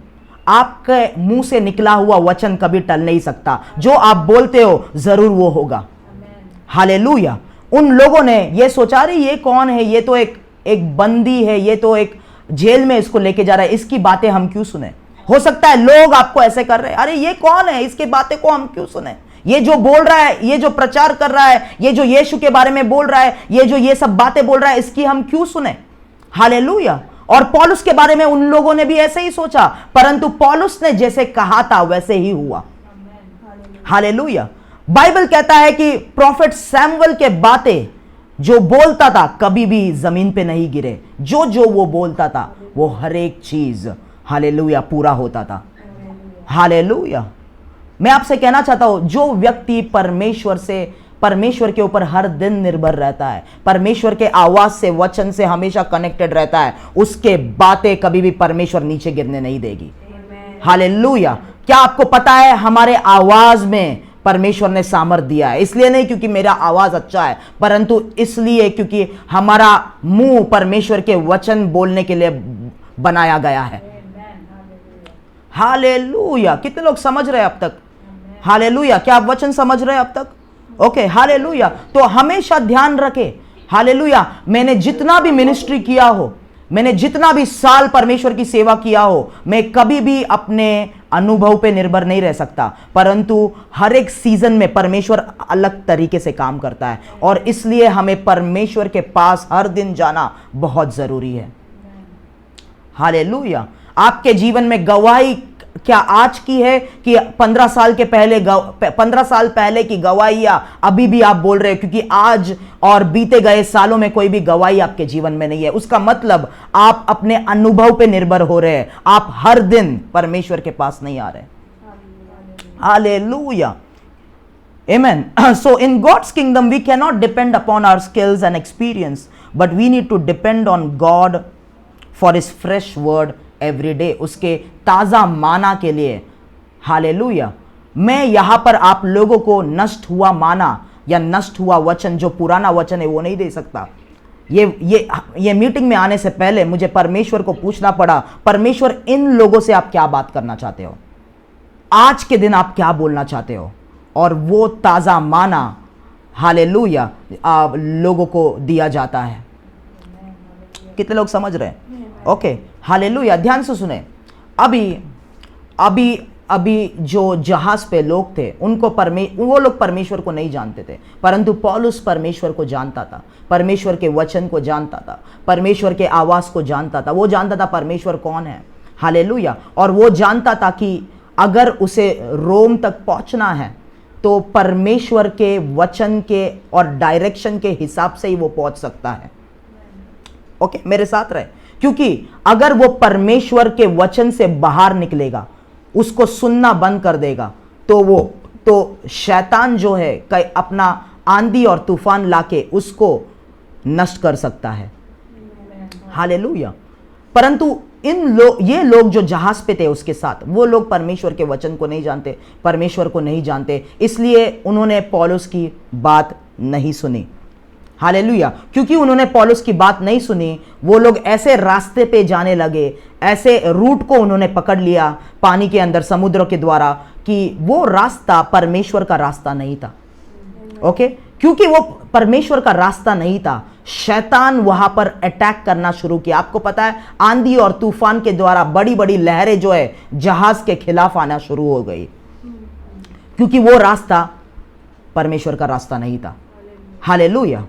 Speaker 9: आपके मुंह से निकला हुआ वचन कभी टल नहीं सकता। जो आप बोलते हो जरूर वो होगा। हालेलुया। उन लोगों ने ये सोचा, अरे ये कौन है, ये तो एक बंदी है, ये तो एक जेल में इसको लेके जा रहा है, इसकी बातें हम क्यों सुने। हो सकता है लोग आपको ऐसे कर रहे हैं, अरे ये कौन है, इसकी बातें को हम क्यों सुने, ये जो बोल रहा है, ये जो प्रचार कर रहा है, ये जो यीशु के बारे में बोल रहा है, ये सब बातें बोल रहा है, इसकी हम क्यों सुने। हालेलुया। और पौलुस के बारे में उन लोगों ने भी ऐसे ही सोचा, परंतु पौलुस ने जैसे कहा था वैसे ही हुआ। हालेलुया। बाइबल कहता है कि प्रॉफिट सैमुअल के बातें जो बोलता था कभी भी जमीन पे नहीं गिरे। जो वो बोलता था वो हर एक चीज, हालेलुया, पूरा होता था। हालेलुया। मैं आपसे कहना चाहता हूं, जो व्यक्ति परमेश्वर के ऊपर हर दिन निर्भर रहता है, परमेश्वर के आवाज से, वचन से हमेशा कनेक्टेड रहता है, उसके बातें कभी भी परमेश्वर नीचे गिरने नहीं देगी। हालेलुया। क्या आपको पता है हमारे आवाज में परमेश्वर ने सामर्थ्य दिया है? इसलिए नहीं क्योंकि मेरा आवाज अच्छा है, परंतु इसलिए क्योंकि हमारा मुंह परमेश्वर के वचन बोलने के लिए बनाया गया है। हालेलुया। कितने लोग समझ रहे हैं अब तक? हालेलुया। क्या आप वचन समझ रहे हैं अब तक? ओके। हालेलुया। तो हमेशा ध्यान रखें, हालेलुया, मैंने जितना भी मिनिस्ट्री किया हो, मैंने जितना भी साल परमेश्वर की सेवा किया हो, मैं कभी भी अपने अनुभव पे निर्भर नहीं रह सकता, परंतु हर एक सीजन में परमेश्वर अलग तरीके से काम करता है, और इसलिए हमें परमेश्वर के पास हर दिन जाना बहुत जरूरी है। हालेलुया। आपके जीवन में गवाही क्या आज की है कि 15 साल पहले की गवाही, या अभी भी आप बोल रहे हो? क्योंकि आज और बीते गए सालों में कोई भी गवाही आपके जीवन में नहीं है, उसका मतलब आप अपने अनुभव पे निर्भर हो रहे हैं, आप हर दिन परमेश्वर के पास नहीं आ रहे। Hallelujah. Amen. So in God's kingdom we cannot depend upon our skills and experience, but we need to depend on God for his fresh word every day, उसके ताजा माना के लिए। हालेलुया। मैं यहां पर आप लोगों को नष्ट हुआ माना या नष्ट हुआ वचन, जो पुराना वचन है वो नहीं दे सकता। ये मीटिंग में आने से पहले मुझे परमेश्वर को पूछना पड़ा, परमेश्वर इन लोगों से आप क्या बात करना चाहते हो, आज के दिन आप क्या बोलना चाहते हो, और वो ताज़ा माना हालेलुया लोगों को दिया जाता है। कितने लोग समझ रहे हैं? Okay, hallelujah. ध्यान से सुने। अभी जो जहाज पे लोग थे उनको वो लोग परमेश्वर को नहीं जानते थे, परंतु पौलुस परमेश्वर को जानता था, परमेश्वर के वचन को जानता था, परमेश्वर के आवाज को जानता था। वो जानता था परमेश्वर कौन है, हालेलुया। और वो जानता था कि अगर उसे रोम तक पहुंचना है तो परमेश्वर के वचन के और डायरेक्शन के हिसाब से ही वो पहुंच सकता है। ओके, मेरे साथ रहे। क्योंकि अगर वो परमेश्वर के वचन से बाहर निकलेगा, उसको सुनना बंद कर देगा, तो शैतान जो है कई अपना आंधी और तूफान लाके उसको नष्ट कर सकता है। हालेलुया। परंतु ये लोग जो जहाज पे थे उसके साथ, वो लोग परमेश्वर के वचन को नहीं जानते, परमेश्वर को नहीं जानते, इसलिए उन्होंने पौलुस की बात नहीं सुनी। हालेलुया। क्योंकि उन्होंने पौलुस की बात नहीं सुनी, वो लोग ऐसे रास्ते पे जाने लगे, ऐसे रूट को उन्होंने पकड़ लिया पानी के अंदर समुद्र के द्वारा, कि वो रास्ता परमेश्वर का रास्ता नहीं था। ओके, क्योंकि वो परमेश्वर का रास्ता नहीं था, शैतान वहां पर अटैक करना शुरू किया। आपको पता है, आंधी और तूफान के द्वारा बड़ी बड़ी लहरें जो है जहाज के खिलाफ आना शुरू हो गई, क्योंकि वो रास्ता परमेश्वर का रास्ता नहीं था। हालेलुया,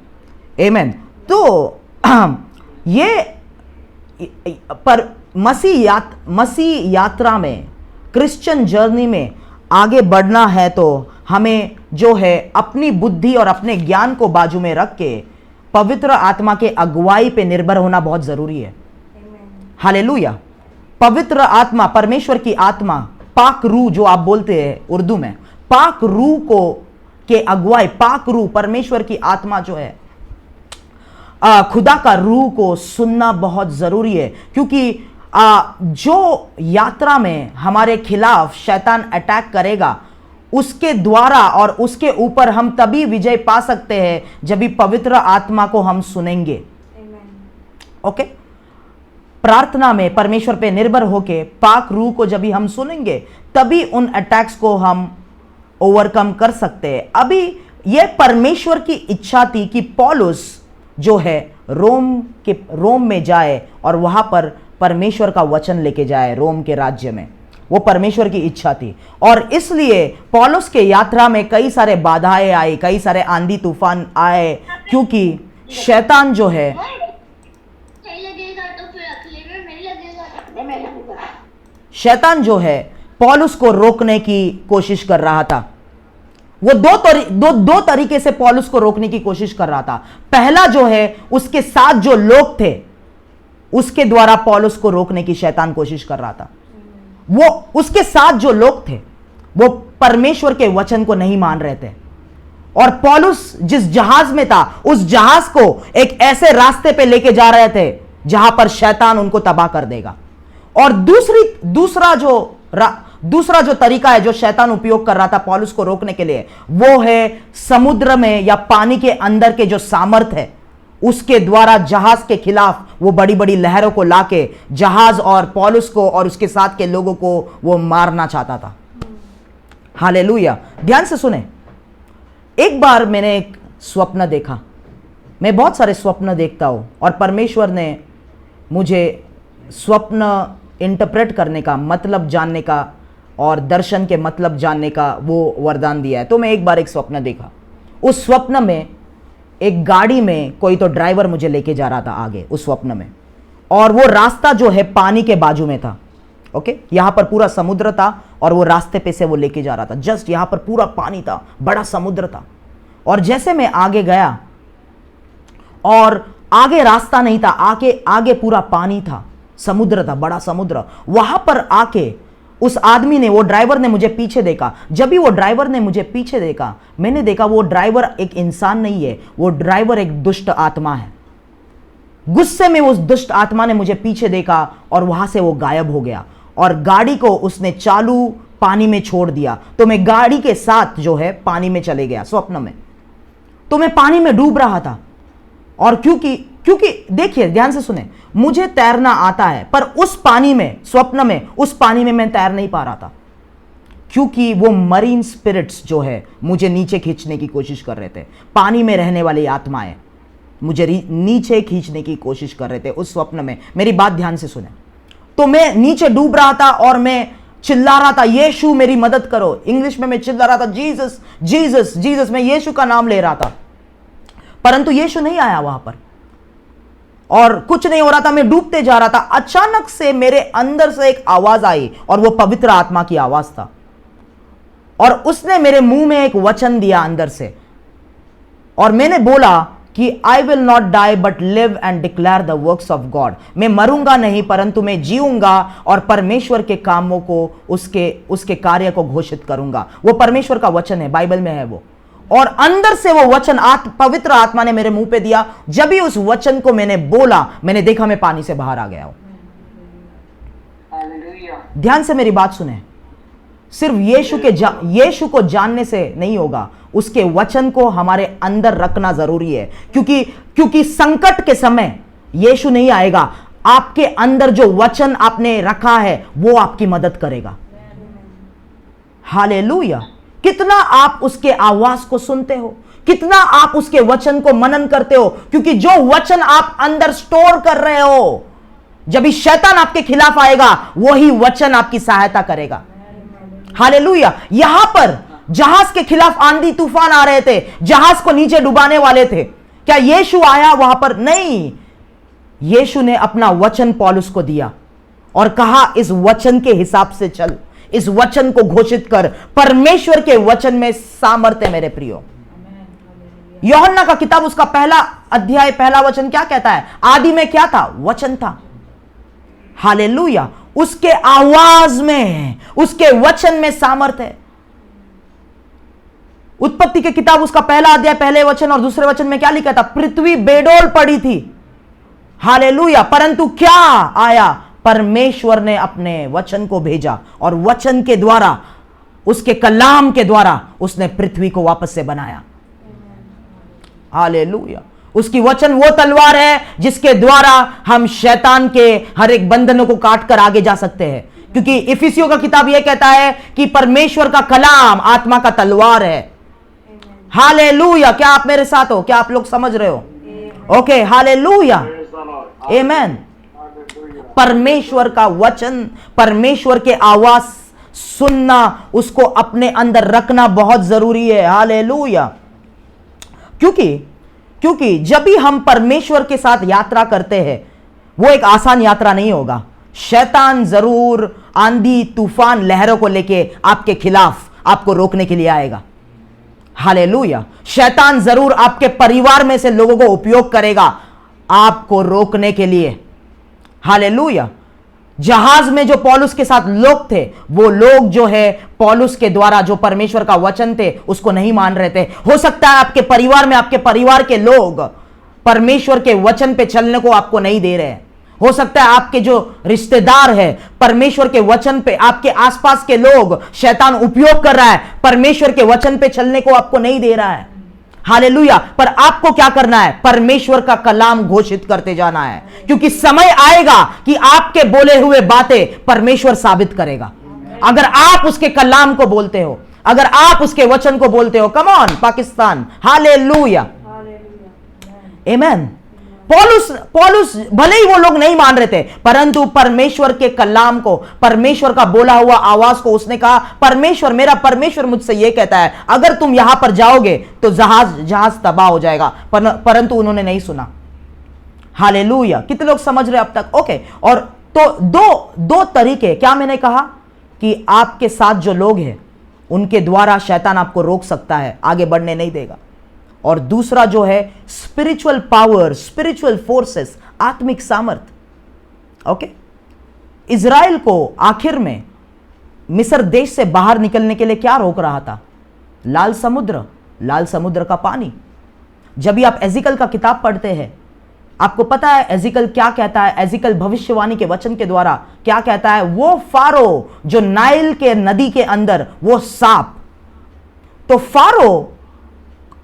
Speaker 9: आमेन। तो ये पर मसीह यात्रा में, क्रिश्चियन जर्नी में आगे बढ़ना है तो हमें जो है अपनी बुद्धि और अपने ज्ञान को बाजू में रख के पवित्र आत्मा के अगुवाई पे निर्भर होना बहुत जरूरी है। हालेलुया। पवित्र आत्मा, परमेश्वर की आत्मा, पाक रूह जो आप बोलते हैं उर्दू में, पाक रूह को के अगुवाई, पाक रूह परमेश्वर की आत्मा जो है, खुदा का रूह को सुनना बहुत जरूरी है। क्योंकि जो यात्रा में हमारे खिलाफ शैतान अटैक करेगा, उसके द्वारा और उसके ऊपर हम तभी विजय पा सकते हैं जब भी पवित्र आत्मा को हम सुनेंगे। ओके, प्रार्थना में परमेश्वर पे निर्भर होके पाक रूह को जब भी हम सुनेंगे, तभी उन अटैक्स को हम ओवरकम कर सकते हैं। अभी यह परमेश्वर की इच्छा थी कि पौलुस जो है रोम में जाए और वहां पर परमेश्वर का वचन लेके जाए रोम के राज्य में। वो परमेश्वर की इच्छा थी, और इसलिए पौलुस के यात्रा में कई सारे बाधाएं आई, कई सारे आंधी तूफान आए, क्योंकि शैतान जो है पौलुस को रोकने की कोशिश कर रहा था। वो दो तरीके से पौलुस को रोकने की कोशिश कर रहा था। पहला जो है, उसके साथ जो लोग थे उसके द्वारा पौलुस को रोकने की शैतान कोशिश कर रहा था। वो उसके साथ जो लोग थे वो परमेश्वर के वचन को नहीं मान रहे थे, और पौलुस जिस जहाज में था उस जहाज को एक ऐसे रास्ते पे लेके जा रहे थे जहां पर शैतान उनको तबाह कर देगा। और दूसरा जो तरीका है जो शैतान उपयोग कर रहा था पौलुस को रोकने के लिए, वो है समुद्र में या पानी के अंदर के जो सामर्थ है उसके द्वारा जहाज के खिलाफ वो बड़ी बड़ी लहरों को लाके जहाज और पौलुस को और उसके साथ के लोगों को वो मारना चाहता था। हालेलुया। ध्यान से सुने। एक बार मैंने एक स्वप्न देखा। मैं बहुत सारे स्वप्न देखता हूं, और परमेश्वर ने मुझे स्वप्न इंटरप्रेट करने का, मतलब जानने का और दर्शन के मतलब जानने का वो वरदान दिया है। तो मैं एक बार एक स्वप्न देखा। उस स्वप्न में एक गाड़ी में कोई तो ड्राइवर मुझे लेके जा रहा था आगे उस स्वप्न में, और वो रास्ता जो है पानी के बाजू में था। ओके, यहां पर पूरा समुद्र था और वो रास्ते पे से वो लेके जा रहा था। जस्ट यहां पर पूरा पानी था, बड़ा समुद्र था। और जैसे मैं आगे गया और आगे रास्ता नहीं था, आगे पूरा पानी था, समुद्र था, बड़ा समुद्र। वहां पर आके उस आदमी ने, वो ड्राइवर ने मुझे पीछे देखा। जब भी वो ड्राइवर ने मुझे पीछे देखा, मैंने देखा वो ड्राइवर एक इंसान नहीं है, वो ड्राइवर एक दुष्ट आत्मा है। गुस्से में उस दुष्ट आत्मा ने मुझे पीछे देखा और वहां से वो गायब हो गया, और गाड़ी को उसने चालू पानी में छोड़ दिया। तो मैं गाड़ी के साथ जो है पानी में चले गया स्वप्न में। तो मैं पानी में डूब रहा था। और क्योंकि देखिए ध्यान से सुने, मुझे तैरना आता है, पर उस पानी में, स्वप्न में उस पानी में मैं तैर नहीं पा रहा था, क्योंकि वो मरीन स्पिरिट्स जो है मुझे नीचे खींचने की कोशिश कर रहे थे। पानी में रहने वाली आत्माएं मुझे नीचे खींचने की कोशिश कर रहे थे उस स्वप्न में। मेरी बात ध्यान से सुने। तो मैं नीचे डूब रहा था और मैं चिल्ला रहा था, यीशु मेरी मदद करो। इंग्लिश में मैं चिल्ला रहा था, जीसस जीसस जीसस। मैं यीशु का नाम ले रहा था, परंतु यीशु नहीं आया वहां पर और कुछ नहीं हो रहा था। मैं डूबते जा रहा था। अचानक से मेरे अंदर से एक आवाज आई और वो पवित्र आत्मा की आवाज था, और उसने मेरे मुंह में एक वचन दिया अंदर से, और मैंने बोला कि I will not die but live and declare the works of God. मैं मरूंगा नहीं, परंतु मैं जीऊंगा और परमेश्वर के कामों को, उसके कार्य को घोषित करूंगा। वो परमेश्वर का वचन है, बाइबल में है वो। और अंदर से वो वचन पवित्र आत्मा ने मेरे मुंह पे दिया। जब भी उस वचन को मैंने बोला, मैंने देखा मैं पानी से बाहर आ गया हूं। ध्यान से मेरी बात सुने। सिर्फ यीशु को जानने से नहीं होगा, उसके वचन को हमारे अंदर रखना जरूरी है, क्योंकि संकट के समय यीशु नहीं आएगा, आपके अंदर जो वचन आपने रखा है वो आपकी मदद करेगा। हालेलुया। कितना आप उसके आवाज को सुनते हो, कितना आप उसके वचन को मनन करते हो, क्योंकि जो वचन आप अंदर स्टोर कर रहे हो, जब भी शैतान आपके खिलाफ आएगा वही वचन आपकी सहायता करेगा। हालेलुया। यहां पर जहाज के खिलाफ आंधी तूफान आ रहे थे, जहाज को नीचे डुबाने वाले थे, क्या यीशु आया वहां पर? नहीं। यीशु ने अपना वचन पौलुस को दिया और कहा, इस वचन के हिसाब से चल, इस वचन को घोषित कर। परमेश्वर के वचन में सामर्थ्य है मेरे प्रियो। यूहन्ना का किताब, उसका पहला अध्याय पहला वचन क्या कहता है? आदि में क्या था? वचन था। हालेलुया। उसके आवाज में, उसके वचन में सामर्थ्य है। उत्पत्ति की किताब, उसका पहला अध्याय पहले वचन और दूसरे वचन में क्या लिखा था? पृथ्वी बेडौल पड़ी थी। हालेलुया। परंतु क्या आया? परमेश्वर ने अपने वचन को भेजा और वचन के द्वारा, उसके कलाम के द्वारा उसने पृथ्वी को वापस से बनाया। हालेलुया। उसकी वचन वो तलवार है जिसके द्वारा हम शैतान के हर एक बंधनों को काट कर आगे जा सकते हैं, क्योंकि इफिसियों का किताब यह कहता है कि परमेश्वर का कलाम आत्मा का तलवार है। हालेलुया। क्या आप मेरे साथ हो? क्या आप लोग समझ रहे हो? ओके। हालेलुया। आमेन। परमेश्वर का वचन, परमेश्वर के आवाज सुनना, उसको अपने अंदर रखना बहुत जरूरी है। हालेलुया। क्योंकि जब भी हम परमेश्वर के साथ यात्रा करते हैं, वो एक आसान यात्रा नहीं होगा। शैतान जरूर आंधी तूफान लहरों को लेके आपके खिलाफ आपको रोकने के लिए आएगा। हालेलुया। शैतान जरूर आपके परिवार में से लोगों को उपयोग करेगा आपको रोकने के लिए। हालेलुया। जहाज में जो पौलुस के साथ लोग थे, वो लोग जो है पौलुस के द्वारा जो परमेश्वर का वचन थे उसको नहीं मान रहे थे। हो सकता है आपके परिवार में, आपके परिवार के लोग परमेश्वर के वचन पे चलने को आपको नहीं दे रहे हैं। हो सकता है आपके जो रिश्तेदार है, परमेश्वर के वचन पे, आपके आसपास के लोग, शैतान उपयोग कर रहा है, परमेश्वर के वचन पे चलने को आपको नहीं दे रहा है। हालेलुया। पर आपको क्या करना है? परमेश्वर का कलाम घोषित करते जाना है, क्योंकि समय आएगा कि आपके बोले हुए बातें परमेश्वर साबित करेगा। अगर आप उसके कलाम को बोलते हो, अगर आप उसके वचन को बोलते हो। Come on Pakistan. हालेलुया। आमेन। पौलुस भले ही वो लोग नहीं मान रहे थे, परंतु परमेश्वर के कलाम को, परमेश्वर का बोला हुआ आवाज को उसने कहा, परमेश्वर, मेरा परमेश्वर मुझसे ये कहता है, अगर तुम यहां पर जाओगे तो जहाज तबाह हो जाएगा। परंतु उन्होंने नहीं सुना। हालेलुया। कितने लोग समझ रहे अब तक? ओके। और तो दो तरीके, क्या मैंने कहा कि आपके साथ जो लोग हैं उनके द्वारा शैतान आपको रोक सकता है, आगे बढ़ने नहीं देगा। और दूसरा जो है स्पिरिचुअल पावर, स्पिरिचुअल फोर्सेस, आत्मिक सामर्थ। ओके। इजराइल को आखिर में मिस्र देश से बाहर निकलने के लिए क्या रोक रहा था? लाल समुद्र का पानी। जब भी आप एजिकल का किताब पढ़ते हैं, आपको पता है एजिकल क्या कहता है? एजिकल भविष्यवाणी के वचन के द्वारा क्या कहता है? वो फारो जो नाइल के नदी के अंदर, वो सांप, तो फारो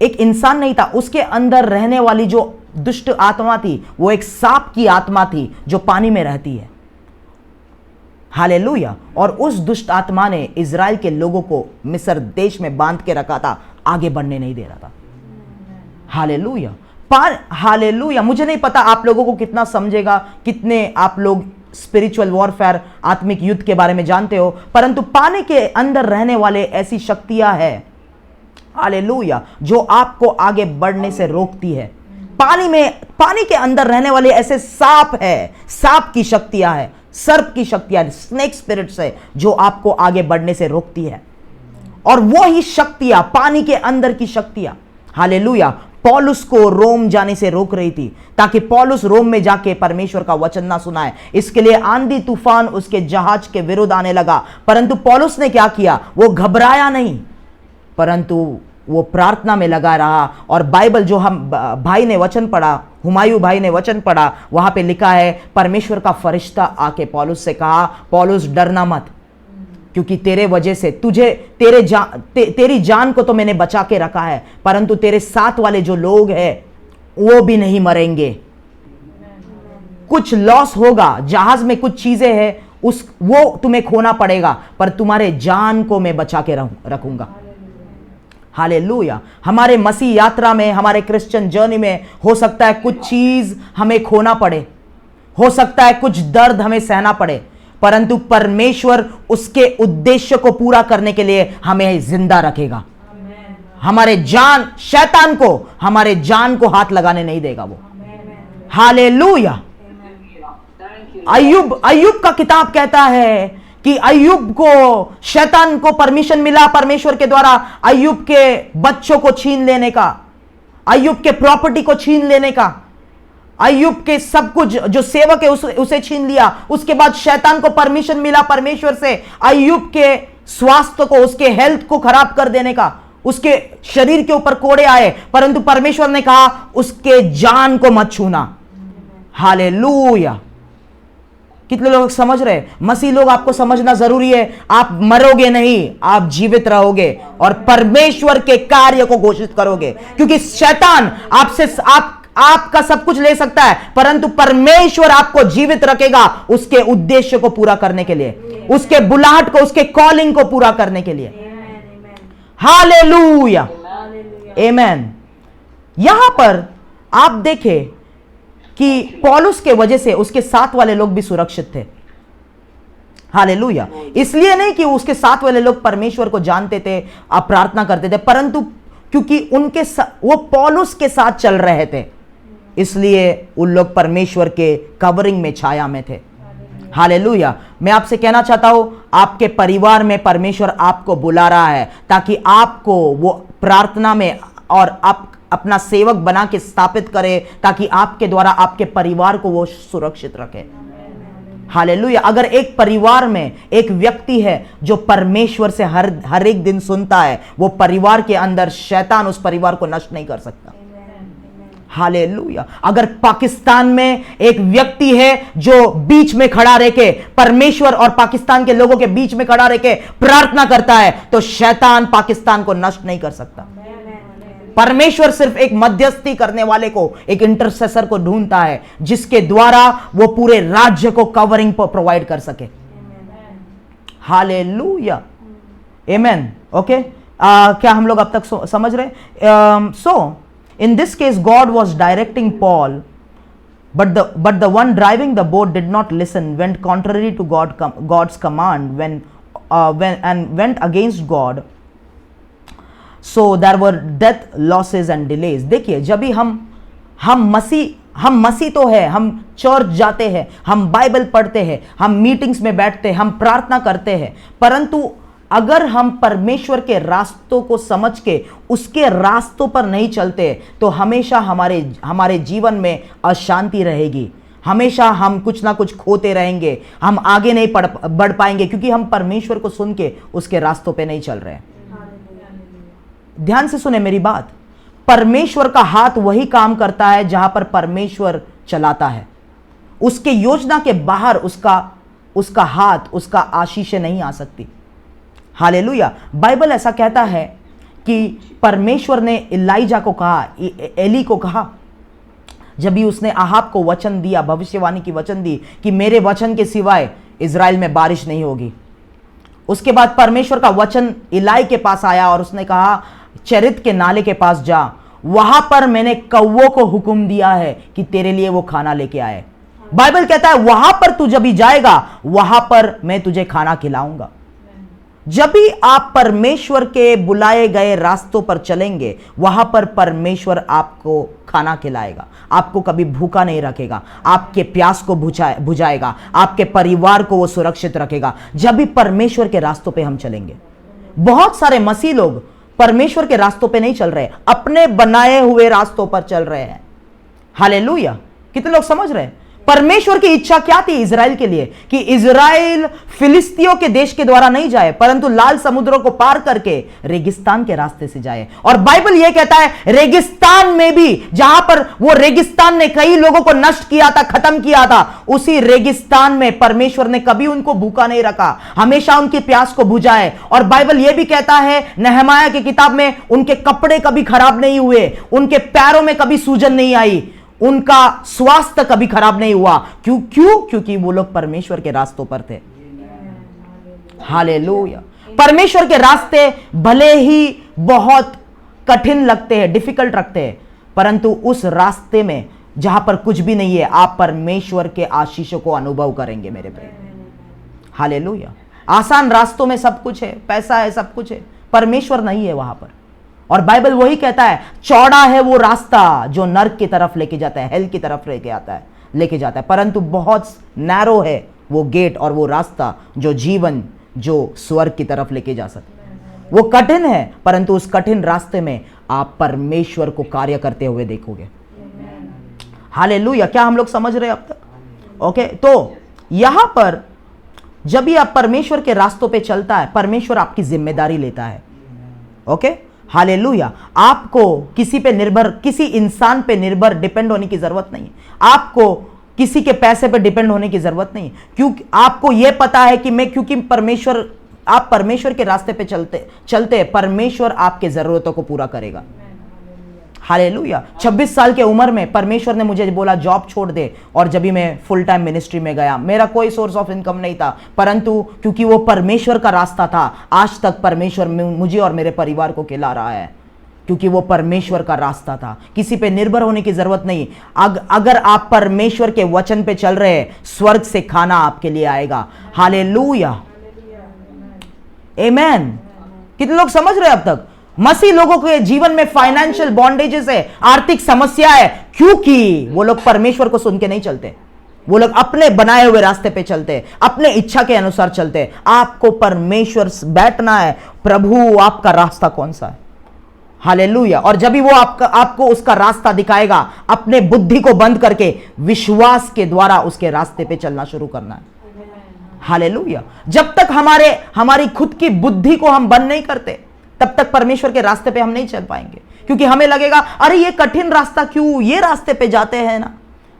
Speaker 9: एक इंसान नहीं था, उसके अंदर रहने वाली जो दुष्ट आत्मा थी वो एक सांप की आत्मा थी जो पानी में रहती है। हालेलुया। और उस दुष्ट आत्मा ने इजराइल के लोगों को मिस्र देश में बांध के रखा था, आगे बढ़ने नहीं दे रहा था। हालेलुया। हालेलुया। मुझे नहीं पता आप लोगों को कितना समझेगा, कितने आप लोग स्पिरिचुअल वॉरफेयर, आत्मिक युद्ध के बारे में जानते हो, परंतु पानी के अंदर रहने वाले ऐसी शक्तियां हैं, हालेलुया, जो आपको आगे बढ़ने से रोकती है। पानी के अंदर रहने वाले ऐसे सांप है, सांप की शक्तियां है, सर्प की शक्तियां, स्नेक स्पिरिट्स है जो आपको आगे बढ़ने से रोकती है। और वो ही शक्तियां, पानी के अंदर की शक्तियां, हालेलुया, पौलुस को रोम जाने से रोक रही थी, ताकि पौलुस रोम में जाके परमेश्वर का वचन ना सुनाए। इसके लिए आंधी तूफान उसके जहाज के विरुद्ध आने लगा, परंतु पौलुस ने क्या किया? वो घबराया नहीं, परंतु वो प्रार्थना में लगा रहा। और बाइबल जो हम भाई ने वचन पढ़ा, हुमायूं भाई ने वचन पढ़ा, वहां पे लिखा है परमेश्वर का फरिश्ता आके पौलुस से कहा, पौलुस डरना मत, क्योंकि तेरे वजह से तेरी जान को तो मैंने बचा के रखा है, परंतु तेरे साथ वाले जो लोग हैं वो भी नहीं मरेंगे। कुछ लॉस होगा, जहाज में कुछ चीजें हैं, वो तुम्हें खोना पड़ेगा, पर तुम्हारे जान को मैं बचा के रखूंगा। हालेलुया। हमारे मसीह यात्रा में, हमारे क्रिश्चियन जर्नी में हो सकता है कुछ चीज हमें खोना पड़े, हो सकता है कुछ दर्द हमें सहना पड़े, परंतु परमेश्वर उसके उद्देश्य को पूरा करने के लिए हमें जिंदा रखेगा। शैतान को हमारे जान को हाथ लगाने नहीं देगा वो। हालेलुया। अय्यूब का किताब कहता है कि अय्यूब को शैतान को परमिशन मिला परमेश्वर के द्वारा अय्यूब के बच्चों को छीन लेने का, अय्यूब के प्रॉपर्टी को छीन लेने का, अय्यूब के सब कुछ जो सेवक है उसे छीन लिया। उसके बाद शैतान को परमिशन मिला परमेश्वर से अय्यूब के स्वास्थ्य को, उसके हेल्थ को खराब कर देने का, उसके शरीर के ऊपर कोड़े आए, परंतु परमेश्वर ने कहा उसके जान को मत छूना। हालेलुया। कितने लोग समझ रहे? मसीह लोग, आपको समझना जरूरी है, आप मरोगे नहीं, आप जीवित रहोगे और परमेश्वर के कार्य को घोषित करोगे, क्योंकि शैतान आपका सब कुछ ले सकता है, परंतु परमेश्वर आपको जीवित रखेगा उसके उद्देश्य को पूरा करने के लिए, उसके बुलाहट को, उसके कॉलिंग को पूरा करने के लिए। हालेलुया, आमेन। यहां पर आप देखें कि पौलुस के वजह से उसके साथ वाले लोग भी सुरक्षित थे। हालेलुया। इसलिए नहीं कि उसके साथ वाले लोग परमेश्वर को जानते थे, आप प्रार्थना करते थे, परंतु क्योंकि वो पौलुस के साथ चल रहे थे, इसलिए उन लोग परमेश्वर के कवरिंग में, छाया में थे। हालेलुया। मैं आपसे कहना चाहता हूं, आपके परिवार में परमेश्वर आपको बुला रहा है ताकि आपको वो प्रार्थना में और आप अपना सेवक बना के स्थापित करे, ताकि आपके द्वारा आपके परिवार को वो सुरक्षित रखे। हालेलुया। अगर एक परिवार में एक व्यक्ति है जो परमेश्वर से हर एक दिन सुनता है, वो परिवार के अंदर शैतान उस परिवार को नष्ट नहीं कर सकता। हालेलुया। अगर पाकिस्तान में एक व्यक्ति है जो बीच में खड़ा रह के, परमेश्वर और पाकिस्तान के लोगों के बीच में खड़ा रह के प्रार्थना करता है, तो शैतान पाकिस्तान को नष्ट नहीं कर सकता। परमेश्वर सिर्फ एक मध्यस्थी करने वाले को, एक इंटरसेसर को ढूंढता है, जिसके द्वारा वो पूरे राज्य को कवरिंग प्रोवाइड कर सके। हालेलुया, आमेन। ओके, क्या हम लोग अब तक समझ रहे? सो in this case God was directing Paul, but the one driving the boat did not listen, went contrary to God's command, went against God. So there were death, losses and delays. देखिए, जब भी हम मसीह तो है, हम चर्च जाते हैं, हम बाइबल पढ़ते हैं, हम मीटिंग्स में बैठते हैं, हम प्रार्थना करते हैं, परंतु अगर हम परमेश्वर के रास्तों को समझ के उसके रास्तों पर नहीं चलते, तो हमेशा हमारे जीवन में अशांति रहेगी, हमेशा हम कुछ ना कुछ खोते रहेंगे, हम आगे नहीं बढ़ पाएंगे, क्योंकि हम परमेश्वर को सुन के उसके रास्तों पे नहीं चल रहे हैं। ध्यान से सुने मेरी बात, परमेश्वर का हाथ वही काम करता है जहां पर परमेश्वर चलाता है। उसके योजना के बाहर उसका हाथ, उसका आशीष नहीं आ सकती। हालेलुया। बाइबल ऐसा कहता है कि परमेश्वर ने इलाइजा को कहा, एली को कहा, जब भी उसने आहाब को वचन दिया, भविष्यवाणी की वचन दी कि मेरे वचन के सिवाय इज़राइल में बारिश नहीं होगी। उसके बाद परमेश्वर का वचन इलाई के पास आया और उसने कहा चरित के नाले के पास जा, वहां पर मैंने कौवों को हुक्म दिया है कि तेरे लिए वो खाना लेके आए। बाइबल कहता है वहां पर तू जब भी जाएगा वहां पर मैं तुझे खाना खिलाऊंगा। जब भी आप परमेश्वर के बुलाए गए रास्तों पर चलेंगे वहां पर परमेश्वर आपको खाना खिलाएगा, आपको कभी भूखा नहीं रखेगा, आपके प्यास को बुझाएगा, आपके परिवार को वो सुरक्षित रखेगा। जब भी परमेश्वर के रास्तों पे हम चलेंगे। बहुत सारे मसीह लोग परमेश्वर के रास्तों पे नहीं चल रहे, अपने बनाए हुए रास्तों पर चल रहे हैं। हालेलुया। कितने लोग समझ रहे हैं? परमेश्वर की इच्छा क्या थी इज़राइल के लिए? कि इज़राइल फिलिस्तियों के देश के द्वारा नहीं जाए, परंतु लाल समुद्रों को पार करके रेगिस्तान के रास्ते से जाए। और बाइबल यह कहता है रेगिस्तान में भी, जहां पर वो रेगिस्तान ने कई लोगों को नष्ट किया था, खत्म किया था, उसी रेगिस्तान में परमेश्वर ने कभी उनको भूखा नहीं रखा, हमेशा उनकी प्यास को बुझाए। और बाइबल यह भी कहता है नहमाया की किताब में, उनके कपड़े कभी खराब नहीं हुए, उनके पैरों में कभी सूजन नहीं आई, उनका स्वास्थ्य कभी खराब नहीं हुआ। क्यों? क्योंकि वो लोग परमेश्वर के रास्तों पर थे। हालेलुया। परमेश्वर के रास्ते भले ही बहुत कठिन लगते हैं, डिफिकल्ट रखते हैं, परंतु उस रास्ते में जहां पर कुछ भी नहीं है, आप परमेश्वर के आशीषों को अनुभव करेंगे मेरे प्रेम। हालेलुया। आसान रास्तों में सब कुछ है, पैसा है, सब कुछ है, परमेश्वर नहीं है वहां पर। और बाइबल वही कहता है चौड़ा है वो रास्ता जो नर्क की तरफ लेके जाता है, हेल की तरफ लेके जाता है, परंतु बहुत नैरो है वो गेट और वो रास्ता जो जीवन, जो स्वर्ग की तरफ लेके जा सकता। वो कठिन है, परंतु उस कठिन रास्ते में आप परमेश्वर को कार्य करते हुए देखोगे। हालेलुया। क्या हम लोग समझ रहे हैं अब तक? ओके। तो यहां पर जब भी आप परमेश्वर के रास्तों पे चलता है, परमेश्वर आपकी जिम्मेदारी लेता है। ओके। हालेलुया। आपको किसी पे निर्भर, किसी इंसान पे निर्भर डिपेंड होने की जरूरत नहीं, आपको किसी के पैसे पे डिपेंड होने की जरूरत नहीं, क्योंकि आपको यह पता है कि क्योंकि परमेश्वर, आप परमेश्वर के रास्ते पे चलते परमेश्वर आपके जरूरतों को पूरा करेगा। हालेलुया। 26 साल के उम्र में परमेश्वर ने मुझे बोला जॉब छोड़ दे, और जब भी मैं फुल टाइम मिनिस्ट्री में गया, मेरा कोई सोर्स ऑफ इनकम नहीं था, परंतु क्योंकि वो परमेश्वर का रास्ता था, आज तक परमेश्वर मुझे और मेरे परिवार को खिला रहा है, क्योंकि वो परमेश्वर का रास्ता था। किसी पे निर्भर होने की जरूरत नहीं। अगर आप परमेश्वर के वचन पे चल रहे हैं, स्वर्ग से खाना आपके लिए आएगा। हालेलुया। आमेन। कितने लोग समझ रहे हैं अब तक? मसीह लोगों के जीवन में फाइनेंशियल बॉन्डेजेस है, आर्थिक समस्या है, क्योंकि वो लोग परमेश्वर को सुन के नहीं चलते, वो लोग अपने बनाए हुए रास्ते पे चलते, अपने इच्छा के अनुसार चलते। आपको परमेश्वर बैठना है, प्रभु आपका रास्ता कौन सा है। हालेलुया। और जब भी वो आपको उसका रास्ता दिखाएगा, अपने बुद्धि को बंद करके विश्वास के द्वारा उसके रास्ते पे चलना शुरू करना है। हालेलुया। जब तक हमारी खुद की बुद्धि को हम बंद नहीं करते, तब तक परमेश्वर के रास्ते पे हम नहीं चल पाएंगे, क्योंकि हमें लगेगा अरे ये कठिन रास्ता क्यों, ये रास्ते पे जाते हैं ना।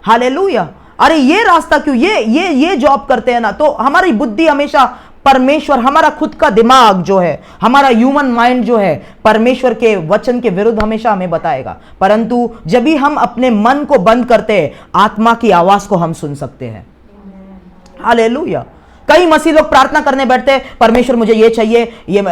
Speaker 9: हालेलुया। अरे ये रास्ता क्यों, ये जॉब करते हैं ना। तो हमारी बुद्धि हमेशा परमेश्वर, हमारा खुद का दिमाग जो है, हमारा ह्यूमन माइंड जो है, परमेश्वर के वचन के विरुद्ध हमेशा हमें बताएगा। परंतु जब भी हम अपने मन को बंद करते हैं, आत्मा की आवाज को हम सुन सकते हैं। हालेलुया। कई मसीह लोग प्रार्थना करने बैठते हैं, परमेश्वर मुझे ये चाहिए, ये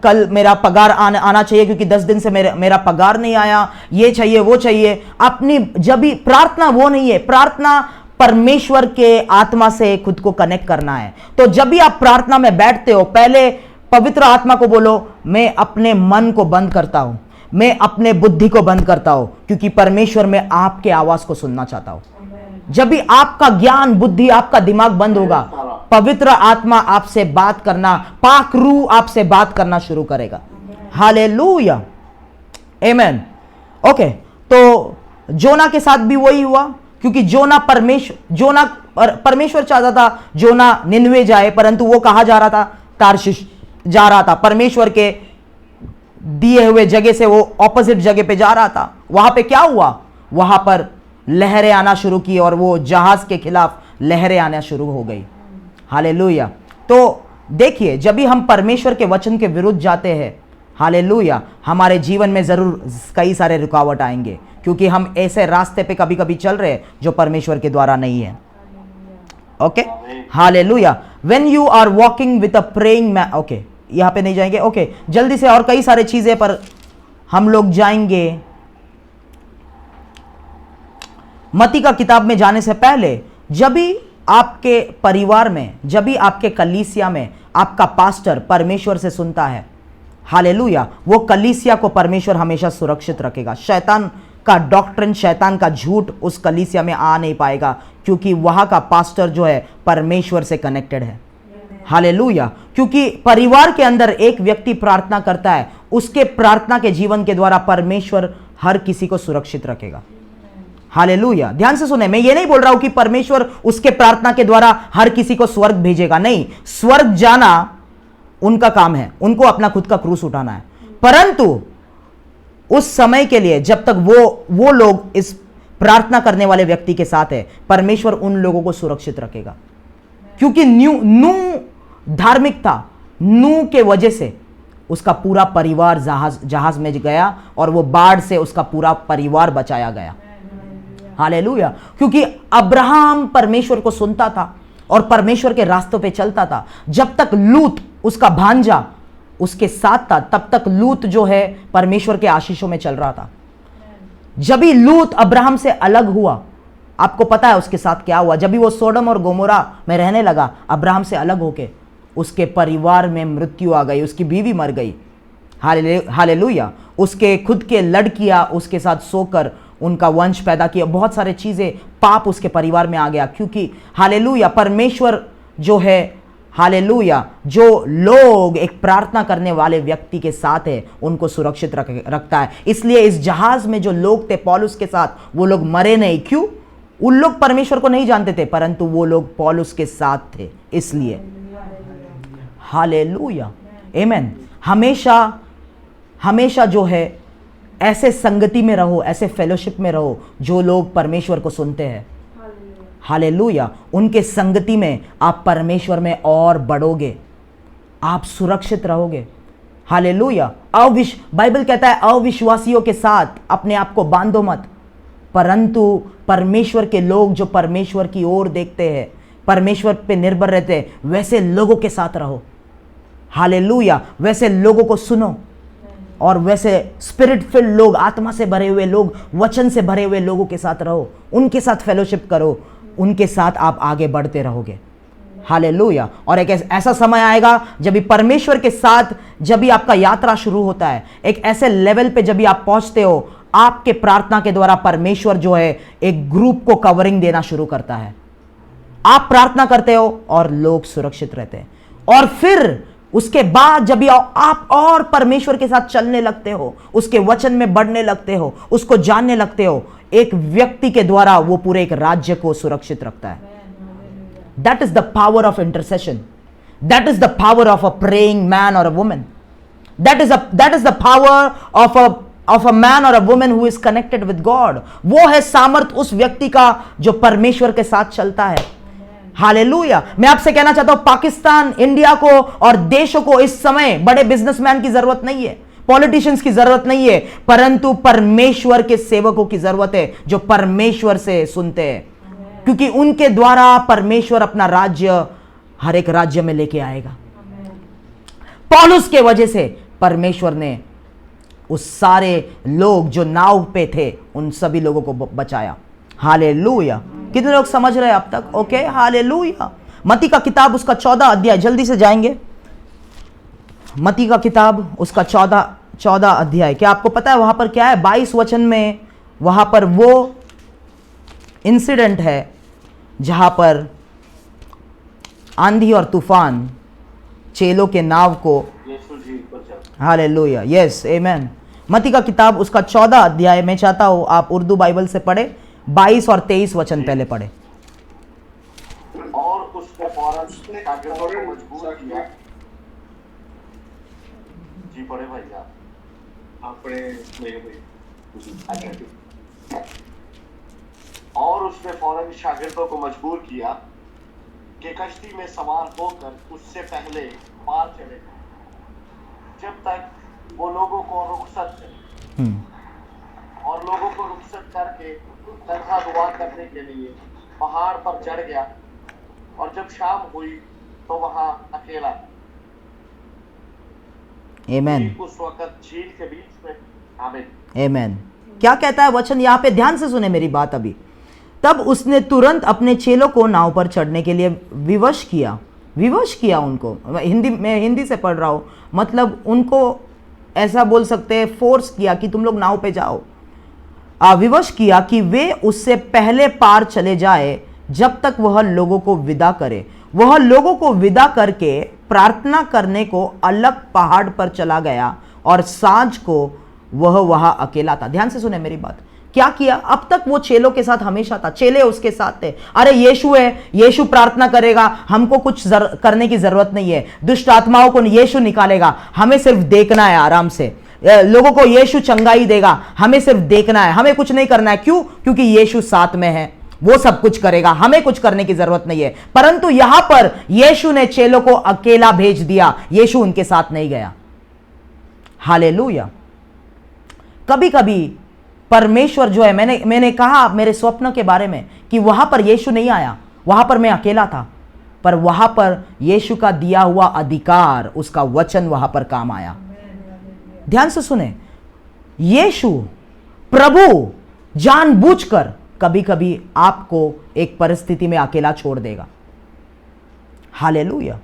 Speaker 9: कल मेरा पगार आना चाहिए, क्योंकि 10 दिन से मेरा पगार नहीं आया, ये चाहिए वो चाहिए। अपनी जब भी प्रार्थना वो नहीं है, प्रार्थना परमेश्वर के आत्मा से खुद को कनेक्ट करना है। तो जब भी आप प्रार्थना में बैठते हो, पहले पवित्र आत्मा को बोलो मैं अपने मन को बंद करता हूं, मैं अपने बुद्धि को बंद करता हूं, क्योंकि परमेश्वर मैं आपके आवाज को सुनना चाहता हूं। जब भी आपका ज्ञान, बुद्धि, आपका दिमाग बंद होगा, पवित्र आत्मा आपसे बात करना, पाक रूह आपसे बात करना शुरू करेगा। हालेलुया। आमेन। ओके। तो जोना के साथ भी वही हुआ, क्योंकि जोना परमेश्वर चाहता था जोना निनवे जाए, परंतु वो कहां जा रहा था? तारशीश जा रहा था। परमेश्वर के दिए हुए जगह से वो ऑपोजिट जगह पे जा रहा था। वहां पे क्या हुआ? वहां पर लहरें आना शुरू की और वो जहाज के खिलाफ लहरें आना शुरू हो गई। हालेलुया। तो देखिए, जब भी हम परमेश्वर के वचन के विरुद्ध जाते हैं, हालेलुया। हमारे जीवन में ज़रूर कई सारे रुकावट आएंगे, क्योंकि हम ऐसे रास्ते पे कभी कभी चल रहे हैं जो परमेश्वर के द्वारा नहीं है। Okay, hallelujah. When you are walking with a praying man, okay यहाँ पे नहीं जाएंगे, ओके जल्दी से, और कई सारे चीजें पर हम लोग जाएंगे। मत्ती का किताब में जाने से पहले, जब भी आपके परिवार में, जब भी आपके कलीसिया में आपका पास्टर परमेश्वर से सुनता है, हालेलुया, वो कलीसिया को परमेश्वर हमेशा सुरक्षित रखेगा। शैतान का डॉक्ट्रिन, शैतान का झूठ उस कलीसिया में आ नहीं पाएगा, क्योंकि वहां का पास्टर जो है परमेश्वर से कनेक्टेड है। हालेलुया। क्योंकि परिवार के अंदर एक व्यक्ति प्रार्थना करता है, उसके प्रार्थना के जीवन के द्वारा परमेश्वर हर किसी को सुरक्षित रखेगा। हालेलुया। ध्यान से सुने, मैं ये नहीं बोल रहा हूं कि परमेश्वर उसके प्रार्थना के द्वारा हर किसी को स्वर्ग भेजेगा, नहीं, स्वर्ग जाना उनका काम है, उनको अपना खुद का क्रूस उठाना है, परंतु उस समय के लिए जब तक वो लोग इस प्रार्थना करने वाले व्यक्ति के साथ है, परमेश्वर उन लोगों को सुरक्षित रखेगा। क्योंकि नू धार्मिक था, नू के वजह से उसका पूरा परिवार जहाज में गया और वो बाढ़ से उसका पूरा परिवार बचाया गया। हालेलुया। क्योंकि अब्राहम परमेश्वर को सुनता था और परमेश्वर के रास्तों पे चलता था। जब तक लूत उसका भांजा उसके साथ था, तब तक लूत जो है परमेश्वर के आशीषों में चल रहा था। जब भी लूत अब्राहम से अलग हुआ, आपको पता है उसके साथ क्या हुआ? जब भी वो सोडम और गोमोरा में रहने लगा, अब्राहम से अलग होके, उसके परिवार में मृत्यु आ गई, उसकी बीवी मर गई। हालेलुया। उसके खुद के लड़कियां उसके साथ सोकर उनका वंश पैदा किया, बहुत सारे चीजें, पाप उसके परिवार में आ गया। क्योंकि हालेलुया, परमेश्वर जो है, हालेलुया, जो लोग एक प्रार्थना करने वाले व्यक्ति के साथ है, उनको सुरक्षित रखता है। इसलिए इस जहाज में जो लोग थे पौलुस के साथ, वो लोग मरे नहीं। क्यों? उन लोग परमेश्वर को नहीं जानते थे, परंतु वो लोग पौलुस के साथ थे, इसलिए। हालेलुया, आमीन। हमेशा जो है ऐसे संगति में रहो, ऐसे फेलोशिप में रहो जो लोग परमेश्वर को सुनते हैं। हालेलुया। उनके संगति में आप परमेश्वर में और बढ़ोगे, आप सुरक्षित रहोगे। हालेलुया। बाइबल कहता है अविश्वासियों के साथ अपने आप को बांधो मत, परंतु परमेश्वर के लोग जो परमेश्वर की ओर देखते हैं, परमेश्वर पे निर्भर रहते हैं, वैसे लोगों के साथ रहो। हालेलुया। वैसे लोगों को सुनो और वैसे स्पिरिट फिल्ड लोग, आत्मा से भरे हुए लोग, वचन से भरे हुए लोगों के साथ रहो, उनके साथ फेलोशिप करो, उनके साथ आप आगे बढ़ते रहोगे। हालेलुया। और एक ऐसा समय आएगा जब भी परमेश्वर के साथ, जब भी आपका यात्रा शुरू होता है, एक ऐसे लेवल पे जब भी आप पहुंचते हो, आपके प्रार्थना के द्वारा परमेश्वर जो है एक ग्रुप को कवरिंग देना शुरू करता है। आप प्रार्थना करते हो और लोग सुरक्षित रहते हैं, और फिर उसके बाद जब भी आप और परमेश्वर के साथ चलने लगते हो, उसके वचन में बढ़ने लगते हो, उसको जानने लगते हो, एक व्यक्ति के द्वारा वो पूरे एक राज्य को सुरक्षित रखता है। That is the power of intercession, that is the power of a praying man और a woman, that is the power of a man और a woman who is connected with God. वो है सामर्थ उस व्यक्ति का जो परमेश्वर के साथ चलता है। हालेलुया। मैं आपसे कहना चाहता हूं, पाकिस्तान, इंडिया को और देशों को इस समय बड़े बिजनेसमैन की जरूरत नहीं है, पॉलिटिशियंस की जरूरत नहीं है, परंतु परमेश्वर के सेवकों की जरूरत है जो परमेश्वर से सुनते हैं, क्योंकि उनके द्वारा परमेश्वर अपना राज्य हर एक राज्य में लेके आएगा। पौलुस के वजह से परमेश्वर ने उस सारे लोग जो नाव पे थे, उन सभी लोगों को बचाया। हालेलुया। कितने लोग समझ रहे हैं अब तक? Okay, hallelujah. मत्ती का किताब उसका 14 अध्याय, जल्दी से जाएंगे। मत्ती का किताब उसका 14 अध्याय, क्या आपको पता है वहां पर क्या है? 22 वचन में वहां पर वो इंसिडेंट है जहां पर आंधी और तूफान चेलों के नाव को, हालेलुया, यस, आमेन। मत्ती का किताब उसका 14 अध्याय, मैं चाहता हूं आप उर्दू बाइबल से पढ़े, 22 और 23 वचन पहले पढ़े।
Speaker 7: और उसने फौरन शागिर्दों को मजबूर किया। जी पढ़े भाई आप पढ़े मेरे भाई। और उसने फौरन शागिर्दों को मजबूर किया कि कश्ती में सवार होकर उससे पहले पार चले, जब तक वो लोगों को रुखसत करे और लोगों को रुखसत करके तन्हा दुआ करने के लिए पहाड़ पर चढ़ गया और जब शाम हुई तो वहां अकेला
Speaker 9: आमीन
Speaker 7: उस वक्त झील के बीच में। आमीन
Speaker 9: आमीन। क्या कहता है वचन यहाँ पे, ध्यान से सुने मेरी बात अभी। तब उसने तुरंत अपने चेलों को नाव पर चढ़ने के लिए विवश किया उनको। मैं हिंदी से पढ़ रहा हूँ, मतलब उनको ऐसा बोल सकते हैं, फोर्स किया कि तुम लोग नाव पे जाओ। विवश किया कि वे उससे पहले पार चले जाए जब तक वह लोगों को विदा करे। वह लोगों को विदा करके प्रार्थना करने को अलग पहाड़ पर चला गया और सांझ को वह वहां अकेला था। ध्यान से सुने मेरी बात। क्या किया? अब तक वो चेलों के साथ हमेशा था, चेले उसके साथ थे। अरे यीशु है, यीशु प्रार्थना करेगा, हमको कुछ करने की जरूरत नहीं है। दुष्ट आत्माओं को यीशु निकालेगा, हमें सिर्फ देखना है आराम से। लोगों को यीशु चंगाई देगा, हमें सिर्फ देखना है, हमें कुछ नहीं करना है। क्यों? क्योंकि यीशु साथ में है, वो सब कुछ करेगा, हमें कुछ करने की जरूरत नहीं है। परंतु यहां पर यीशु ने चेलों को अकेला भेज दिया, यीशु उनके साथ नहीं गया। हालेलुया। कभी कभी परमेश्वर जो है, मैंने कहा मेरे स्वप्न के बारे में कि वहां पर यीशु नहीं आया, वहां पर मैं अकेला था, पर वहां पर यीशु का दिया हुआ अधिकार, उसका वचन वहां पर काम आया। ध्यान से सुने, यीशु प्रभु जानबूझकर कभी कभी आपको एक परिस्थिति में अकेला छोड़ देगा। हालेलुया।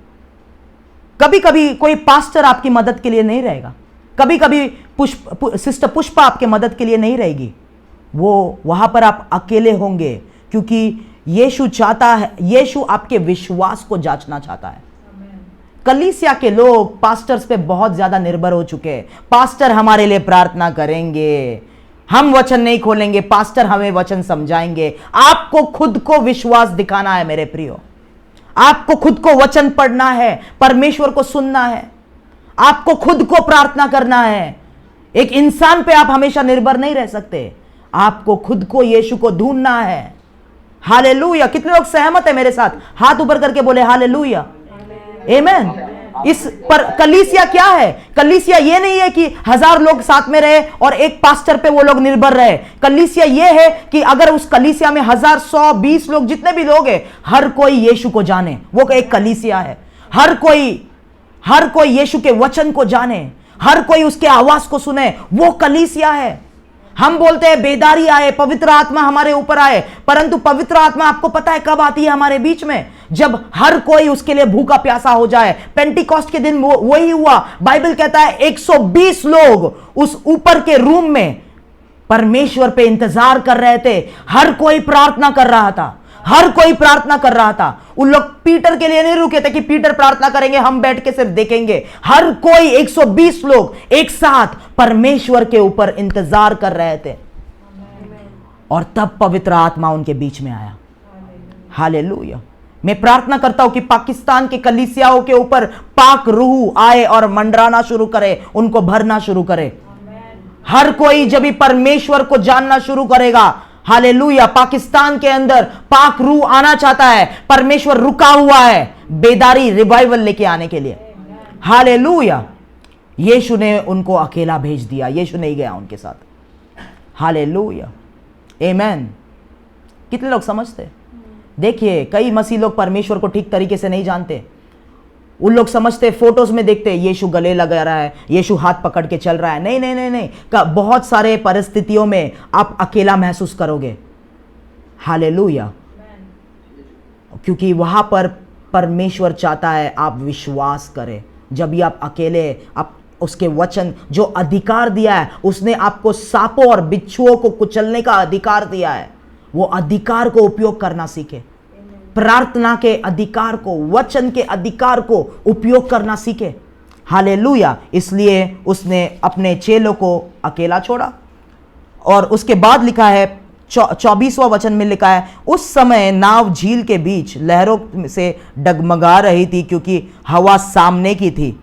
Speaker 9: कभी कभी कोई पास्टर आपकी मदद के लिए नहीं रहेगा, कभी कभी सिस्टर पुष्पा आपके मदद के लिए नहीं रहेगी, वो वहां पर आप अकेले होंगे, क्योंकि यीशु चाहता है, यीशु आपके विश्वास को जांचना चाहता है। कलीसिया के लोग पास्टर्स पे बहुत ज्यादा निर्भर हो चुके हैं। पास्टर हमारे लिए प्रार्थना करेंगे, हम वचन नहीं खोलेंगे, पास्टर हमें वचन समझाएंगे। आपको खुद को विश्वास दिखाना है मेरे प्रियो, आपको खुद को वचन पढ़ना है, परमेश्वर को सुनना है, आपको खुद को प्रार्थना करना है। एक इंसान पे आप हमेशा निर्भर नहीं रह सकते, आपको खुद को यीशु को ढूंढना है। हालेलुया। कितने लोग सहमत है मेरे साथ? हाथ ऊपर करके बोले हालेलुया, आमीन। इस पर कलीसिया क्या है? कलीसिया ये नहीं है कि 1000 लोग साथ में रहे और एक पास्टर पे वो लोग निर्भर रहे। कलीसिया ये है कि अगर उस कलीसिया में 1000, 100, 20 लोग, जितने भी लोग हैं, हर कोई यीशु को जाने, वो एक कलीसिया है। हर कोई यीशु के वचन को जाने, हर कोई उसके आवाज को सुने, वो कलीसिया है। हम बोलते हैं बेदारी आए, पवित्र आत्मा हमारे ऊपर आए, परंतु पवित्र आत्मा आपको पता है कब आती है हमारे बीच में? जब हर कोई उसके लिए भूखा प्यासा हो जाए। पेंटिकॉस्ट के दिन वही हुआ। बाइबल कहता है 120 लोग उस ऊपर के रूम में परमेश्वर पे इंतजार कर रहे थे। हर कोई प्रार्थना कर रहा था, हर कोई प्रार्थना कर रहा था। उन लोग पीटर के लिए नहीं रुके थे कि पीटर प्रार्थना करेंगे, हम बैठ के सिर्फ देखेंगे। हर कोई 120 लोग एक साथ परमेश्वर के ऊपर इंतजार कर रहे थे, और तब पवित्र आत्मा उनके बीच में आया। हालेलुया। मैं प्रार्थना करता हूं कि पाकिस्तान के कलीसियाओं के ऊपर पाक रूह आए और मंडराना शुरू करे, उनको भरना शुरू करे। हर कोई जब भी परमेश्वर को जानना शुरू करेगा, हालेलुया, पाकिस्तान के अंदर पाक रूह आना चाहता है। परमेश्वर रुका हुआ है बेदारी रिवाइवल लेके आने के लिए। हालेलुया। यीशु ने उनको अकेला भेज दिया, यीशु नहीं गया उनके साथ। हालेलुया, आमीन। कितने लोग समझते? देखिए, कई मसीह लोग परमेश्वर को ठीक तरीके से नहीं जानते। उन लोग समझते, फोटोज में देखते यीशु गले लगा रहा है, यीशु हाथ पकड़ के चल रहा है। नहीं नहीं नहीं नहीं, बहुत सारे परिस्थितियों में आप अकेला महसूस करोगे। हालेलुया। क्योंकि वहां पर परमेश्वर चाहता है आप विश्वास करें। जब भी आप अकेले, आप उसके वचन जो अधिकार दिया है, उसने आपको सांपों और बिच्छुओं को कुचलने का अधिकार दिया है, वो अधिकार को उपयोग करना सीखे। प्रार्थना के अधिकार को, वचन के अधिकार को उपयोग करना सीखे। हालेलुया। इसलिए उसने अपने चेलों को अकेला छोड़ा। और उसके बाद लिखा है 24वां वचन में लिखा है, उस समय नाव झील के बीच लहरों से डगमगा रही थी, क्योंकि हवा सामने की थी,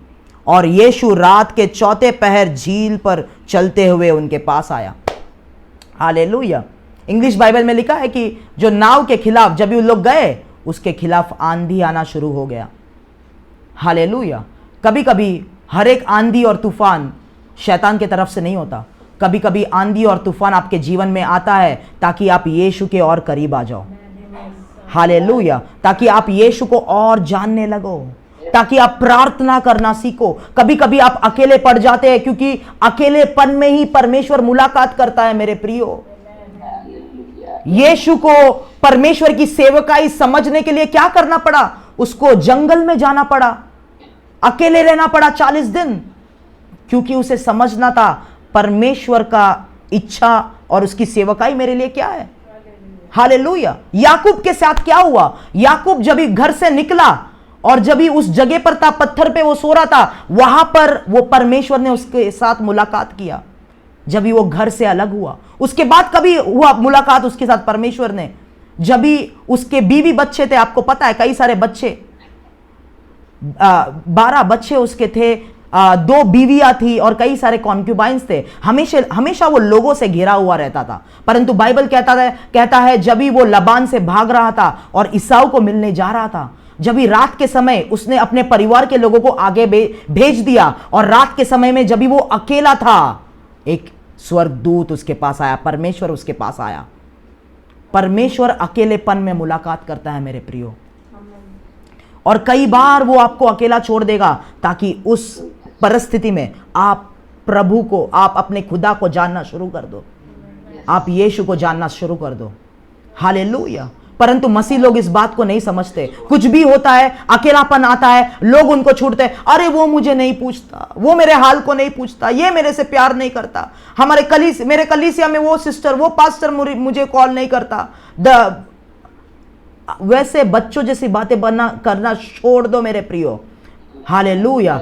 Speaker 9: और यीशु रात के चौथे पहर झील पर चलते हुए उनके पास आया। हालेलुया। इंग्लिश बाइबल में लिखा है कि जो नाव के खिलाफ जब भी उन लोग गए, उसके खिलाफ आंधी आना शुरू हो गया। हालेलुया। कभी कभी हर एक आंधी और तूफान शैतान की तरफ से नहीं होता। कभी कभी आंधी और तूफान आपके जीवन में आता है ताकि आप यीशु के और करीब आ जाओ। हालेलुया। ताकि आप यीशु को और जानने लगो, ताकि आप प्रार्थना करना सीखो। कभी कभी आप अकेले पड़ जाते हैं क्योंकि अकेलेपन में ही परमेश्वर मुलाकात करता है मेरे प्रियो। यीशु को परमेश्वर की सेवकाई समझने के लिए क्या करना पड़ा? उसको जंगल में जाना पड़ा, अकेले रहना पड़ा 40 दिन, क्योंकि उसे समझना था परमेश्वर का इच्छा और उसकी सेवकाई मेरे लिए क्या है। हालेलुया। याकूब के साथ क्या हुआ? याकूब जब ही घर से निकला और जब ही उस जगह पर था, पत्थर पे वो सो रहा था, वहां पर वो परमेश्वर ने उसके साथ मुलाकात किया। जब ही वो घर से अलग हुआ, उसके बाद कभी हुआ मुलाकात उसके साथ परमेश्वर ने? जब भी उसके बीवी बच्चे थे, आपको पता है कई सारे बच्चे, 12 बच्चे उसके थे, 2 बीवियां थी और कई सारे कॉन्क्यूबाइंस थे। हमेशा वो लोगों से घिरा हुआ रहता था। परंतु बाइबल कहता है जब भी वो लबान से भाग रहा था और ईसाऊ को मिलने जा रहा था, जब भी रात के समय उसने अपने परिवार के लोगों को आगे भेज दिया और रात के समय में जब भी वो अकेला था, एक स्वर्गदूत उसके पास आया, परमेश्वर उसके पास आया। परमेश्वर अकेलेपन में मुलाकात करता है मेरे प्रियो, और कई बार वो आपको अकेला छोड़ देगा ताकि उस परिस्थिति में आप प्रभु को, आप अपने खुदा को जानना शुरू कर दो, आप यीशु को जानना शुरू कर दो। हालेलुया। परंतु मसीह लोग इस बात को नहीं समझते। कुछ भी होता है, अकेलापन आता है, लोग उनको छूटते हैं। अरे वो मुझे नहीं पूछता, वो मेरे हाल को नहीं पूछता, ये मेरे से प्यार नहीं करता, मेरे कलीसिया में वो सिस्टर, वो पास्टर मुझे कॉल नहीं करता। वैसे बच्चों जैसी बातें करना छोड़ दो मेरे प्रियो। हालेलुया,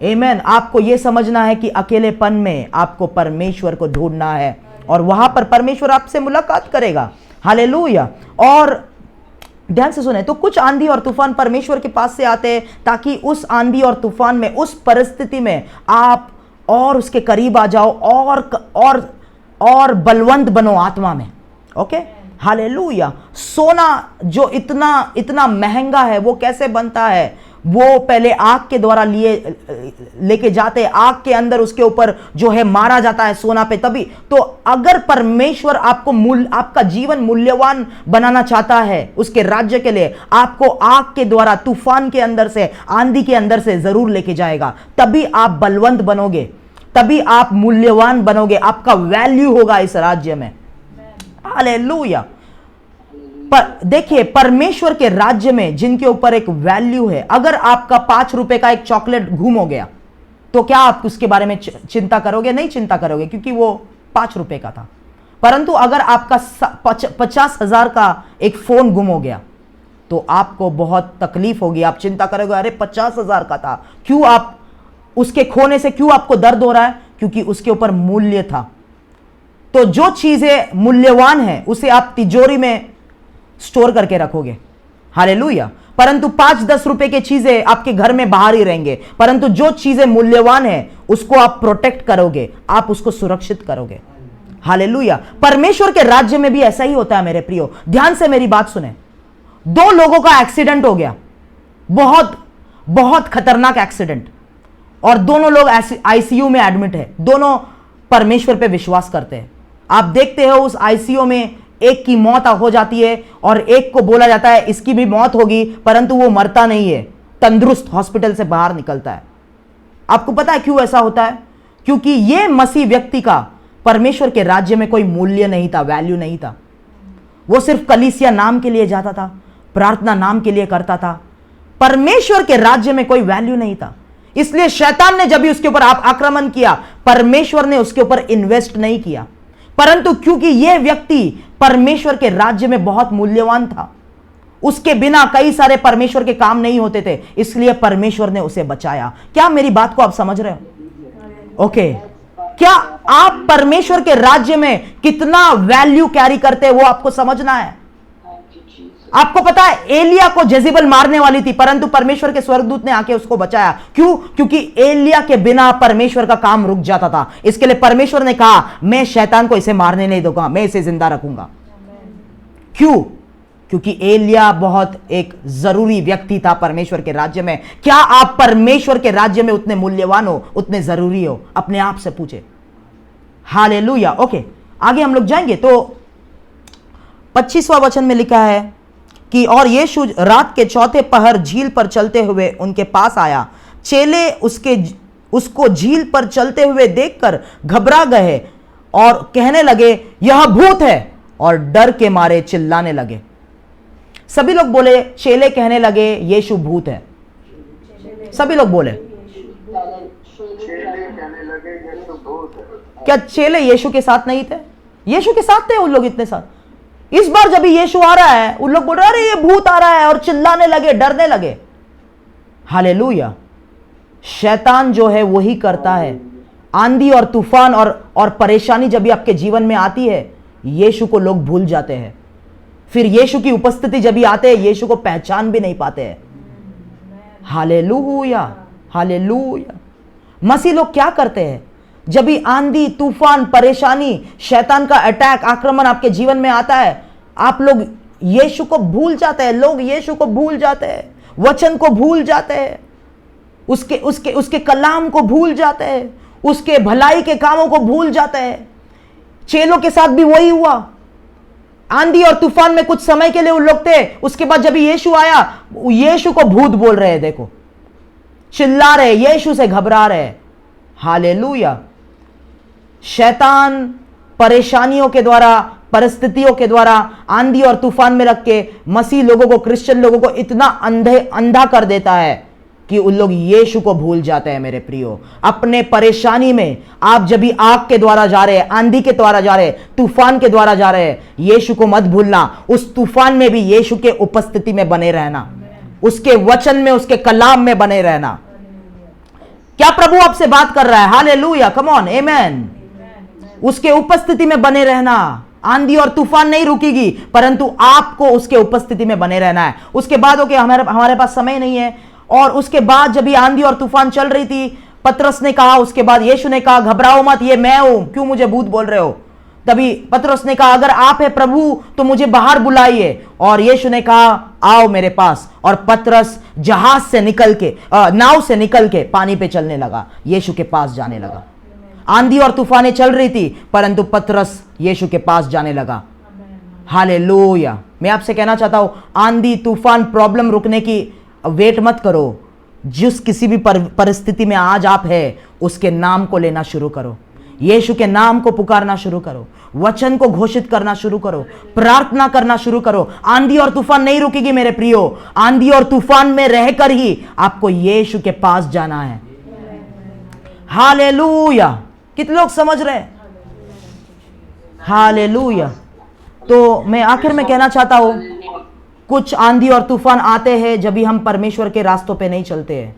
Speaker 9: आमेन। आपको यह समझना है कि अकेलेपन में आपको परमेश्वर को ढूंढना है और वहां पर परमेश्वर आपसे मुलाकात करेगा। हालेलुया। और ध्यान से सुने, तो कुछ आंधी और तूफान परमेश्वर के पास से आते हैं ताकि उस आंधी और तूफान में, उस परिस्थिति में आप और उसके करीब आ जाओ और बलवंत बनो आत्मा में। Okay, hallelujah. सोना जो इतना महंगा है, वो कैसे बनता है? वो पहले आग के द्वारा लेके जाते, आग के अंदर उसके ऊपर जो है मारा जाता है सोना पे, तभी तो। अगर परमेश्वर आपका जीवन मूल्यवान बनाना चाहता है उसके राज्य के लिए, आपको आग के द्वारा, तूफान के अंदर से, आंधी के अंदर से जरूर लेके जाएगा। तभी आप बलवंत बनोगे, तभी आप मूल्यवान बनोगे, आपका वैल्यू होगा इस राज्य में। हालेलुया। पर देखिए, परमेश्वर के राज्य में जिनके ऊपर एक वैल्यू है, अगर आपका 5 रुपए का एक चॉकलेट गुम हो गया तो क्या आप उसके बारे में चिंता करोगे? नहीं चिंता करोगे, क्योंकि वो 5 रुपए का था। परंतु अगर आपका 50,000 का एक फोन गुम हो गया तो आपको बहुत तकलीफ होगी, आप चिंता करोगे, अरे 50,000 का था, क्यों आप उसके खोने से क्यों आपको दर्द हो रहा है? क्योंकि उसके ऊपर मूल्य था। तो जो चीजें मूल्यवान है उसे आप तिजोरी में स्टोर करके रखोगे। हालेलुया। परंतु 5-10 रुपए की चीजें आपके घर में बाहर ही रहेंगे, परंतु जो चीजें मूल्यवान है उसको आप प्रोटेक्ट करोगे, आप उसको सुरक्षित करोगे। हालेलुया। परमेश्वर के राज्य में भी ऐसा ही होता है मेरे प्रियो। ध्यान से मेरी बात सुने। 2 लोगों का एक्सीडेंट हो गया, बहुत खतरनाक एक्सीडेंट, और दोनों लोग आईसीयू में एडमिट है। दोनों परमेश्वर पे विश्वास करते हैं। आप देखते हो उस आईसीयू में एक की मौत हो जाती है और एक को बोला जाता है इसकी भी मौत होगी, परंतु वो मरता नहीं है, तंदुरुस्त हॉस्पिटल से बाहर निकलता है। आपको पता है क्यों ऐसा होता है? क्योंकि ये मसीह व्यक्ति का परमेश्वर के राज्य में कोई मूल्य नहीं था, वैल्यू नहीं था। वो सिर्फ कलीसिया नाम के लिए जाता था, प्रार्थना नाम के लिए करता था, परमेश्वर के राज्य में कोई वैल्यू नहीं था। इसलिए शैतान ने जब भी उसके ऊपर आक्रमण किया, परमेश्वर ने उसके ऊपर इन्वेस्ट नहीं किया। परंतु क्योंकि यह व्यक्ति परमेश्वर के राज्य में बहुत मूल्यवान था, उसके बिना कई सारे परमेश्वर के काम नहीं होते थे, इसलिए परमेश्वर ने उसे बचाया। क्या मेरी बात को आप समझ रहे हो? ओके। क्या आप परमेश्वर के राज्य में कितना वैल्यू कैरी करते हैं वो आपको समझना है। आपको पता है एलिया को जेजेबेल मारने वाली थी, परंतु परमेश्वर के स्वर्गदूत ने आके उसको बचाया। क्यों? क्योंकि एलिया के बिना परमेश्वर का काम रुक जाता था। इसके लिए परमेश्वर ने कहा मैं शैतान को इसे मारने नहीं दूंगा, मैं इसे जिंदा रखूंगा। क्यों? क्योंकि एलिया बहुत एक जरूरी व्यक्ति था परमेश्वर के राज्य में। क्या आप परमेश्वर के राज्य में उतने मूल्यवान हो, उतने जरूरी हो? अपने आप से पूछे। हालेलुया। ओके, आगे हम लोग जाएंगे तो 25वां वचन में लिखा है कि और यीशु रात के चौथे पहर झील पर चलते हुए उनके पास आया। चेले उसको झील पर चलते हुए देखकर घबरा गए और कहने लगे यह भूत है, और डर के मारे चिल्लाने लगे। सभी लोग बोले, चेले कहने लगे यीशु भूत है। सभी लोग बोले, क्या चेले यीशु के साथ नहीं थे? यीशु के साथ थे उन लोग इतने साथ। इस बार जब यीशु आ रहा है, उन लोग बोल रहे अरे ये भूत आ रहा है, और चिल्लाने लगे, डरने लगे। हालेलुया। शैतान जो है वही करता है। आंधी और तूफान और परेशानी जब भी आपके जीवन में आती है, यीशु को लोग भूल जाते हैं। फिर यीशु की उपस्थिति जब भी आते हैं, यीशु को पहचान भी नहीं पाते हैं। Hallelujah, hallelujah. मसीह लोग क्या करते हैं? जब भी आंधी तूफान परेशानी शैतान का अटैक आक्रमण आपके जीवन में आता है, आप लोग यीशु को भूल जाते हैं। लोग यीशु को भूल जाते हैं, वचन को भूल जाते हैं, उसके कलाम को भूल जाते हैं, उसके भलाई के कामों को भूल जाते हैं। चेलों के साथ भी वही हुआ। आंधी और तूफान में कुछ समय के लिए उन लोग थे, उसके बाद जब यीशु आया, यीशु को भूत बोल रहे हैं। देखो, चिल्ला रहे, यीशु से घबरा रहे। हालेलुया। शैतान परेशानियों के द्वारा, परिस्थितियों के द्वारा, आंधी और तूफान में रख के मसीह लोगों को, क्रिश्चियन लोगों को इतना अंधा कर देता है कि उन लोग यीशु को भूल जाते हैं। मेरे प्रियो, अपने परेशानी में आप जब भी आग के द्वारा जा रहे हैं, आंधी के द्वारा जा रहे हैं, तूफान के द्वारा जा रहे हैं, यीशु को मत भूलना। उस तूफान में भी यीशु के उपस्थिति में बने रहना, उसके वचन में, उसके कलाम में बने रहना। क्या प्रभु आपसे बात कर रहा है? हालेलुया, कम ऑन, आमेन। उसके उपस्थिति में बने रहना। आंधी और तूफान नहीं रुकेगी, परंतु आपको उसके उपस्थिति में बने रहना है। उसके बाद ओके, हमारे पास समय नहीं है। और उसके बाद जब ये आंधी और तूफान चल रही थी, पतरस ने कहा, उसके बाद यीशु ने कहा घबराओ मत, ये मैं हूं, क्यों मुझे भूत बोल रहे हो? तभी पतरस ने कहा अगर आप है प्रभु तो मुझे बाहर बुलाइए। और यीशु ने कहा आओ मेरे पास। और पतरस जहाज से निकल के, नाव से निकल के पानी पे चलने लगा, यीशु के पास जाने लगा। आंधी और तूफानें चल रही थी, परंतु पतरस यीशु के पास जाने लगा। हालेलुया। मैं आपसे कहना चाहता हूं, आंधी तूफान प्रॉब्लम रुकने की वेट मत करो। जिस किसी भी परिस्थिति में आज आप है, उसके नाम को लेना शुरू करो, यीशु के नाम को पुकारना शुरू करो, वचन को घोषित करना शुरू करो, प्रार्थना करना शुरू करो। आंधी और तूफान नहीं रुकेगी मेरे प्रियो। आंधी और तूफान में रहकर ही आपको यीशु के पास जाना है। हालेलुया। कितने लोग समझ रहे हैं? हालेलुया। तो मैं आखिर में कहना चाहता हूं, कुछ आंधी और तूफान आते हैं जब भी हम परमेश्वर के रास्तों पे नहीं चलते हैं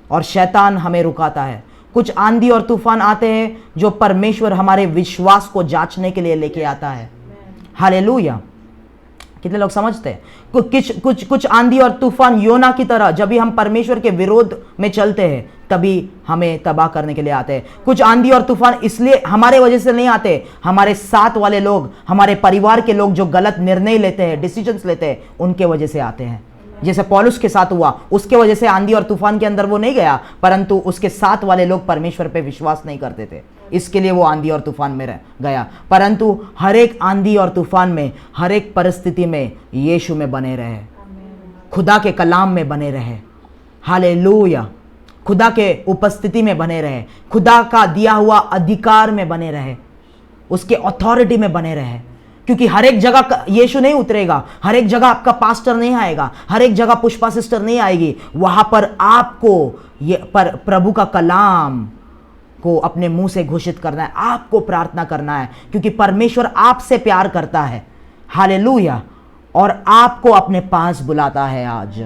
Speaker 9: और शैतान हमें रुकाता है। कुछ आंधी और तूफान आते हैं जो परमेश्वर हमारे विश्वास को जांचने के लिए लेके आता है। हालेलुया। कितने लोग समझते हैं? कुछ आंधी और तूफान योना की तरह जब भी हम परमेश्वर के विरोध में चलते हैं, तभी हमें तबाह करने के लिए आते हैं। कुछ आंधी और तूफान इसलिए हमारे वजह से नहीं आते, हमारे साथ वाले लोग, हमारे परिवार के लोग जो गलत निर्णय लेते हैं, डिसीजंस लेते हैं, उनके वजह से आते हैं। जैसे पौलुस के साथ हुआ, उसके वजह से आंधी और तूफान के अंदर वो नहीं गया, परंतु उसके साथ वाले लोग परमेश्वर पे विश्वास नहीं करते थे, इसके लिए वो आंधी और तूफान में रह गया। परंतु हर एक आंधी और तूफान में, हर एक परिस्थिति में यीशु में बने रहे, खुदा के कलाम में बने रहे। हालेलुया। खुदा के उपस्थिति में बने रहे, खुदा का दिया हुआ अधिकार में बने रहे, उसके अथॉरिटी में बने रहे। क्योंकि हर एक जगह यीशु नहीं उतरेगा, हर एक जगह आपका पास्टर नहीं आएगा, हर एक जगह पुष्पा सिस्टर नहीं आएगी। वहां पर आपको ये प्रभु का कलाम को अपने मुंह से घोषित करना है, आपको प्रार्थना करना है, क्योंकि परमेश्वर आपसे प्यार करता है। हालेलुया। और आपको अपने पास बुलाता है आज।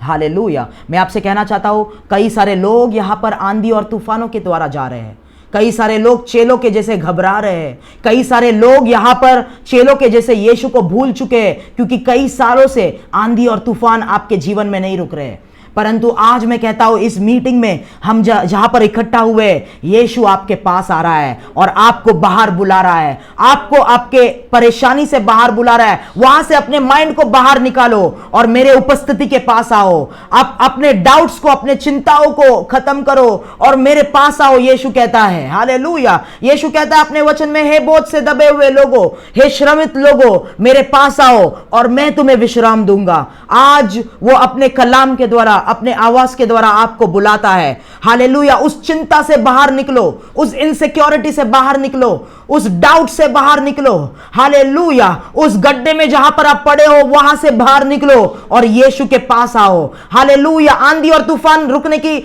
Speaker 9: हालेलुया। मैं आपसे कहना चाहता हूं, कई सारे लोग यहां पर आंधी और तूफानों के द्वारा जा रहे हैं, कई सारे लोग चेलों के जैसे घबरा रहे हैं, कई सारे लोग यहां पर चेलों के जैसे यीशु को भूल चुके हैं, क्योंकि कई सालों से आंधी और तूफान आपके जीवन में नहीं रुक रहे हैं। परंतु आज मैं कहता हूं इस मीटिंग में हम जहां पर इकट्ठा हुए, यीशु आपके पास आ रहा है और आपको बाहर बुला रहा है, आपको आपके परेशानी से बाहर बुला रहा है। वहां से अपने माइंड को बाहर निकालो और मेरे उपस्थिति के पास आओ। आप अपने डाउट्स को, अपने चिंताओं को खत्म करो और मेरे पास आओ, यीशु कहता है। हालेलुया। यीशु कहता है अपने वचन में, हे बोझ से दबे हुए लोगों, हे श्रमित लोगों, मेरे पास आओ और मैं तुम्हें विश्राम दूंगा। आज वो अपने कलाम के द्वारा, अपने आवाज के द्वारा आपको बुलाता है। हालेलुया। उस चिंता से बाहर निकलो, उस इनसिक्योरिटी से बाहर निकलो, उस डाउट से बाहर निकलो। हालेलुया। उस गड्ढे में जहां पर आप पड़े हो वहां से बाहर निकलो और यीशु के पास आओ। हालेलुया। आंधी और तूफान रुकने की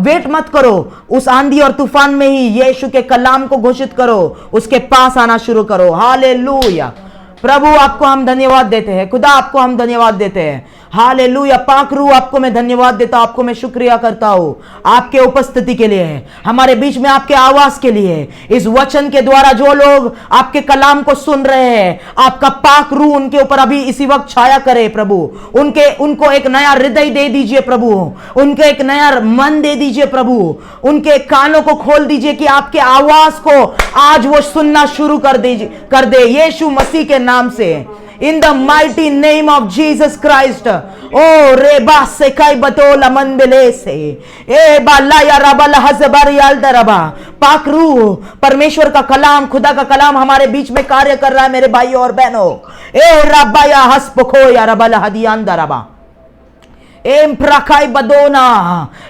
Speaker 9: वेट मत करो, उस आंधी और तूफान में ही यीशु के कलाम को घोषित करो, उसके पास आना शुरू करो। हालेलुया। प्रभु आपको हम धन्यवाद देते हैं, खुदा आपको हम धन्यवाद देते हैं। हालेलुया। पाक रूह आपको मैं धन्यवाद देता हूं, आपको मैं शुक्रिया करता हूं आपके उपस्थिति के लिए, हमारे बीच में आपके आवाज के लिए। इस वचन के द्वारा जो लोग आपके कलाम को सुन रहे हैं, आपका पाक रूह उनके ऊपर अभी इसी वक्त छाया करे प्रभु। उनको एक नया हृदय दे दीजिए प्रभु, उनको एक नया मन दे दीजिए प्रभु, उनके कानों को खोल दीजिए कि आपके आवाज को आज वो सुनना शुरू कर दे यीशु मसीह के नाम से। In the mighty name of Jesus Christ. Oh reba sekai batola manbele se e balaya rabal hazbar yaldaraba। पाक रूह, परमेश्वर का कलाम, खुदा का कलाम हमारे बीच में कार्य कर रहा है मेरे भाइयों और बहनों। ए रबाया हसपखो या रबल हदियान दरबा एम प्रकाई बदोना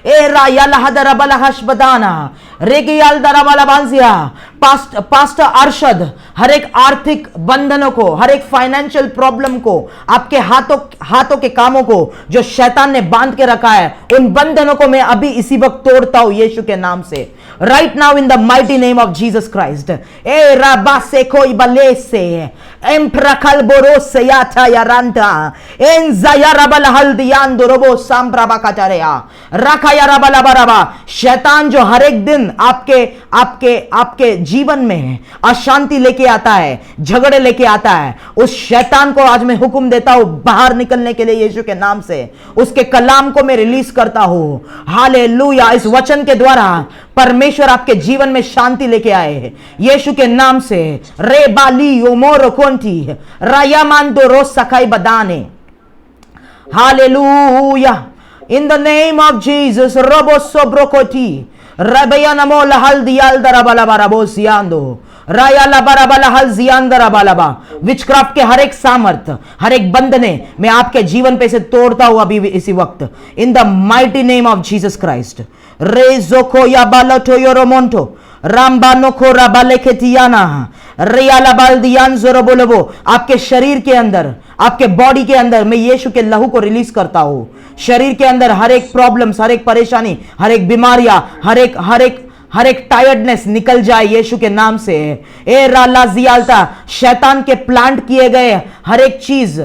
Speaker 9: ए रायल हदरबल हशबदाना रेगियल दरबल बांजिया। पास्टर अरशद हर एक आर्थिक बंधनों को, हर एक फाइनेंशियल प्रॉब्लम को, आपके हाथों के कामों को जो शैतान ने बांध के रखा है, उन बंधनों को मैं अभी इसी वक्त तोड़ता हूं यीशु के नाम से। Right now in the mighty name of Jesus Christ. ए रबा से कोई बले से एम प्रखल बोरो से याथा यारांता एन जाया रबल हल्दियान दुरबो सांप्रभा कचरेया रखा या रबल बरबा। शैतान जो हर एक दिन आपके जीवन में अशांति लेके आता है, झगड़े लेके आता है, उस शैतान को आज मैं हुक्म देता हूं बाहर निकलने के लिए यीशु के नाम से। उसके कलाम को मैं रिलीज करता हूं। हालेलुया। इस वचन के द्वारा परमेश्वर आपके जीवन में शांति लेके आए हैं यीशु के नाम से। रे बाली ओमोरो कोंटी रायामांदो रोस सकाई बदाने। Hallelujah. In the name of Jesus रोबो सोब्रोकोटी रबया नमो लहल दियाल दरबला बराबोसियांदो रायाला बराबला हल जियांदरा बालाबा। विचक्राफ्ट के हर एक सामर्थ, हर एक बंधने मैं आपके जीवन पे से तोड़ता हूं अभी इसी वक्त इन the mighty name of Jesus Christ. रे जोको या बालटो योरोमोंटो रामबानो को राबाले खेतियाना रियाला बालदियान जोरोबोलोबो। आपके शरीर के अंदर, आपके बॉडी के अंदर मैं यीशु के लहू को रिलीज करता हूं। शरीर के अंदर हर एक प्रॉब्लम्स, हर एक परेशानी, हर एक बीमारियां, हर एक टायर्डनेस निकल जाए यीशु के नाम से। ए राला जियालता, शैतान के प्लांट किए गए हर एक चीज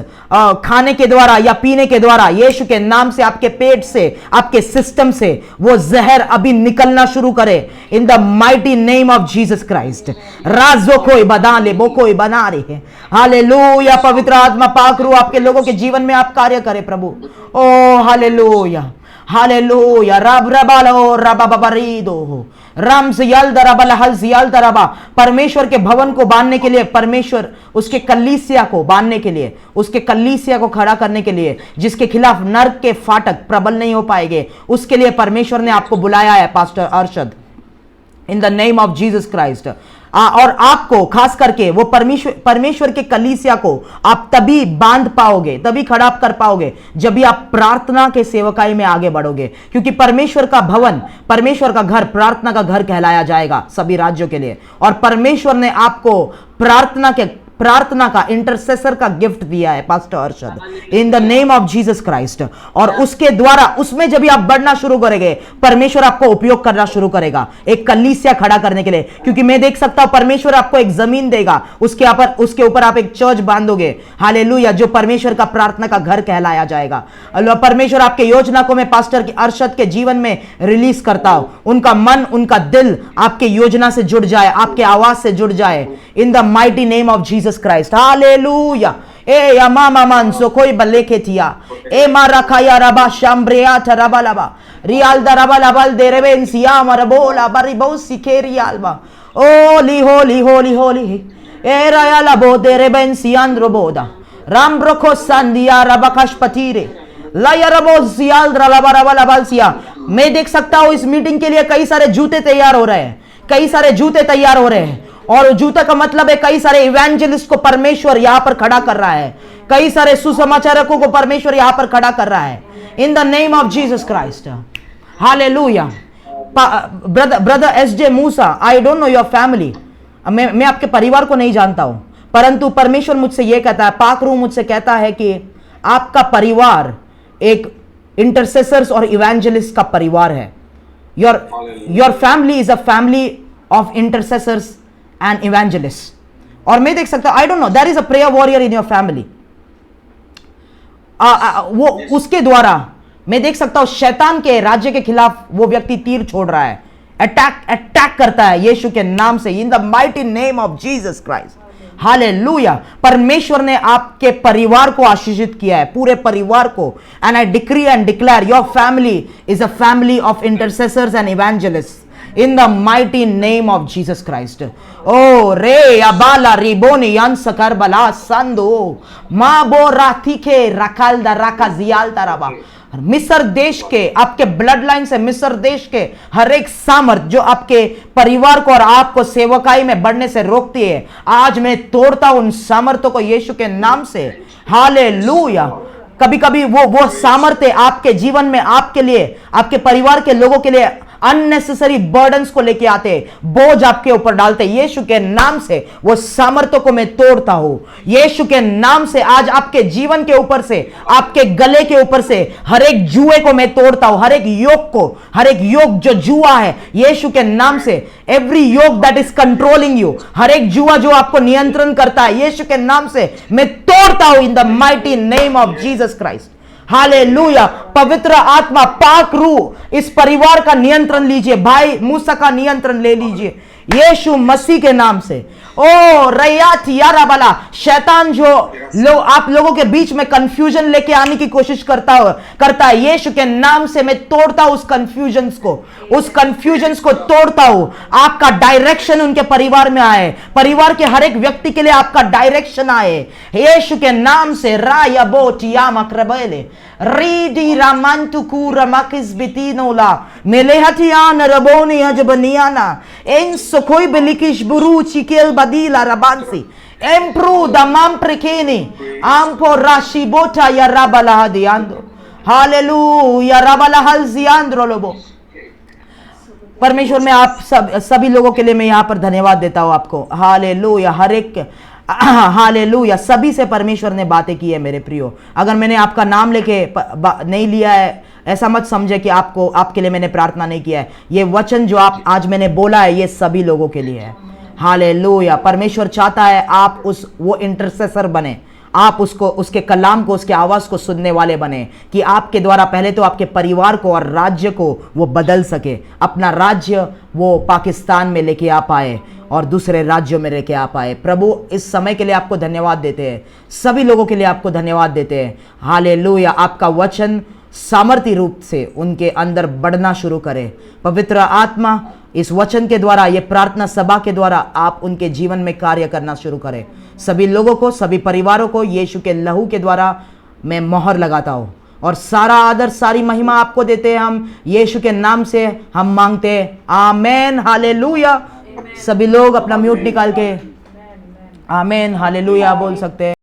Speaker 9: खाने के द्वारा या पीने के द्वारा यीशु के नाम से आपके पेट से, आपके सिस्टम से वो जहर अभी निकलना शुरू करे इन the mighty name of Jesus Christ. राजो कोई बदाले बो कोई बना रही है। हालेलुया। पवित्र आत्मा पाक रूह आपके लोगों के जीवन में आप कार्य करें प्रभु। ओ हालेलुया, हालेलुया। रब रबालो रबाबरीदो राम जियाल दरबल हल जियाल दरबा। परमेश्वर के भवन को बांधने के लिए, परमेश्वर उसके कलीसिया को बांधने के लिए, उसके कलीसिया को खड़ा करने के लिए, जिसके खिलाफ नर्क के फाटक प्रबल नहीं हो पाएंगे, उसके लिए परमेश्वर ने आपको बुलाया है pastor Arshad in the name of Jesus Christ. और आपको खास करके वो परमेश्वर के कलीसिया को आप तभी बांध पाओगे, तभी खड़ा कर पाओगे जब भी आप प्रार्थना के सेवकाई में आगे बढ़ोगे, क्योंकि परमेश्वर का भवन, परमेश्वर का घर प्रार्थना का घर कहलाया जाएगा सभी राज्यों के लिए। और परमेश्वर ने आपको प्रार्थना का, इंटरसेसर का गिफ्ट दिया है pastor Arshad in the name of Jesus Christ. और उसके द्वारा, उसमें जब भी आप बढ़ना शुरू करेंगे, परमेश्वर आपको उपयोग करना शुरू करेगा एक कलीसिया खड़ा करने के लिए। क्योंकि मैं देख सकता हूं परमेश्वर आपको एक जमीन देगा, उसके ऊपर आप एक चर्च बांधोगे। हालेलुया। जो परमेश्वर का प्रार्थना का घर कहलाया जाएगा। परमेश्वर आपके योजना को मैं पास्टर अरशद के जीवन में रिलीज करता हूं। उनका मन, उनका दिल आपके योजना से जुड़ जाए, आपके आवाज से जुड़ जाए in the mighty name of Jesus Christ. Hallelujah. ए या मामा मानसो कोई बल्ले के थिया ए मारा खाया रबा शाम्ब्रिया थरबा लबा रियाल दरबा लबल देरेबेन सिया मरबोला बरी बहु सिखे रियालबा ओली होली होली होली ए राया लबो देरेबेन सियांद्रो बोदा राम ब्रोखो संदिया रबकश पतीरे लाया रबो सियाल रबा रबा लबल सिया। मैं देख सकता हूं इस मीटिंग के लिए कई सारे जूते तैयार हो रहे हैं, कई सारे जूते तैयार हो रहे हैं, और जूता का मतलब है कई सारे इवेंजलिस्ट को परमेश्वर यहां पर खड़ा कर रहा है, कई सारे सुसमाचारकों को परमेश्वर यहां पर खड़ा कर रहा है इन the name of Jesus Christ. Hallelujah. Brother SJ Musa, I don't know your family, मैं आपके परिवार को नहीं जानता हूं, परंतु परमेश्वर मुझसे यह कहता है, पाक रूह मुझसे कहता है कि आपका परिवार एक इंटरसेसर्स और इवेंजलिस्ट का परिवार है। Your family is a family of intercessors and evangelist. और मैं देख सकता हूं, I don't know, there is a prayer warrior in your family. वो उसके द्वारा मैं देख सकता हूं शैतान के राज्य के खिलाफ वो व्यक्ति तीर छोड़ रहा है, अटैक करता है यीशु के नाम से, इन the mighty name of Jesus Christ. Hallelujah. परमेश्वर ने आपके परिवार को आशीषित किया है, पूरे परिवार को, and I decree and declare your family is a family of intercessors and evangelist in the mighty name of Jesus Christ. ओ रे अबाला रिबोनी अंसकर बला संदो मा बो राथी के रखल द रखा जियाल तरबा। मिस्र देश के, आपके ब्लड लाइन से मिस्र देश के हर एक सामर्थ जो आपके परिवार को और आपको सेवकाई में बढ़ने से रोकती है, आज मैं तोड़ता हूं उन सामर्थ्यों को यीशु के नाम से। हालेलुया। कभी कभी वो सामर्थ्य आपके जीवन में, आपके लिए, आपके परिवार के लोगों के लिए अननेसेसरी बर्डन्स को लेके आते, बोझ आपके ऊपर डालते, यीशु के नाम से वो सामर्थ्यों को मैं तोड़ता हूं। यीशु के नाम से आज आपके जीवन के ऊपर से, आपके गले के ऊपर से हर एक जुए को मैं तोड़ता हूं, हर एक योग को, हर एक योग जो जुआ है यीशु के नाम से। एवरी योग दैट इज कंट्रोलिंग यू, हर एक जुआ जो आपको नियंत्रण करता है यीशु के नाम से मैं तोड़ता हूं इन the mighty name of Jesus Christ. Hallelujah. पवित्र आत्मा, पाक रूह, इस परिवार का नियंत्रण लीजिए, भाई मूसा का नियंत्रण ले लीजिए यीशु मसीह के नाम से। ओ रयात यारा बला, शैतान जो आप लोगों के बीच में कंफ्यूजन लेके आने की कोशिश करता है, यीशु के नाम से मैं तोड़ता हूं उस कंफ्यूजन्स को तोड़ता हूं। आपका डायरेक्शन उनके परिवार में आए, परिवार के हर एक व्यक्ति के लिए आपका डायरेक्शन आए यीशु के नाम से। राया बोटिया मकरबले रीडी रामंतु कुरमकिस बितिनोला मेलेहतियान रबोनी अजबनियाना इन सोकोई बेलिकिश बुरु चिकेल badila rabansi empru damam prekeni ampo rashibota ya rabala hadiandro hallelujah रबला हलजियांद्रो लोबो। परमेश्वर मैं आप सभी लोगों के लिए मैं यहां पर धन्यवाद देता हूं आपको। हालेलुया। हर एक हालेलुया। सभी से परमेश्वर ने बातें की है मेरे प्रियो। अगर मैंने आपका नाम लेके नहीं लिया है, ऐसा मत समझे कि आपके लिए मैंने प्रार्थना नहीं किया है। ये वचन जो आज मैंने बोला है ये सभी लोगों के लिए है। हालेलुया। परमेश्वर चाहता है आप वो इंटरसेसर बने, आप उसके कलाम को, उसके आवाज को सुनने वाले बने, कि आपके द्वारा पहले तो आपके परिवार को और राज्य को वो बदल सके, अपना राज्य वो पाकिस्तान में लेके आ पाए और दूसरे राज्यों में लेके आ पाए। प्रभु इस समय के लिए आपको धन्यवाद देते हैं, सभी लोगों के लिए आपको धन्यवाद देते हैं। हालेलुया। आपका वचन सामर्थ्य रूप से उनके अंदर बढ़ना शुरू करे। पवित्र आत्मा इस वचन के द्वारा, ये प्रार्थना सभा के द्वारा आप उनके जीवन में कार्य करना शुरू करें। सभी लोगों को, सभी परिवारों को यीशु के लहू के द्वारा मैं मोहर लगाता हूँ और सारा आदर, सारी महिमा आपको देते हैं। हम यीशु के नाम से हम मांगते हैं, आमेन। हालेलुया। सभी लोग अपना म्यूट निकाल के आमेन हालेलुया बोल सकते हैं।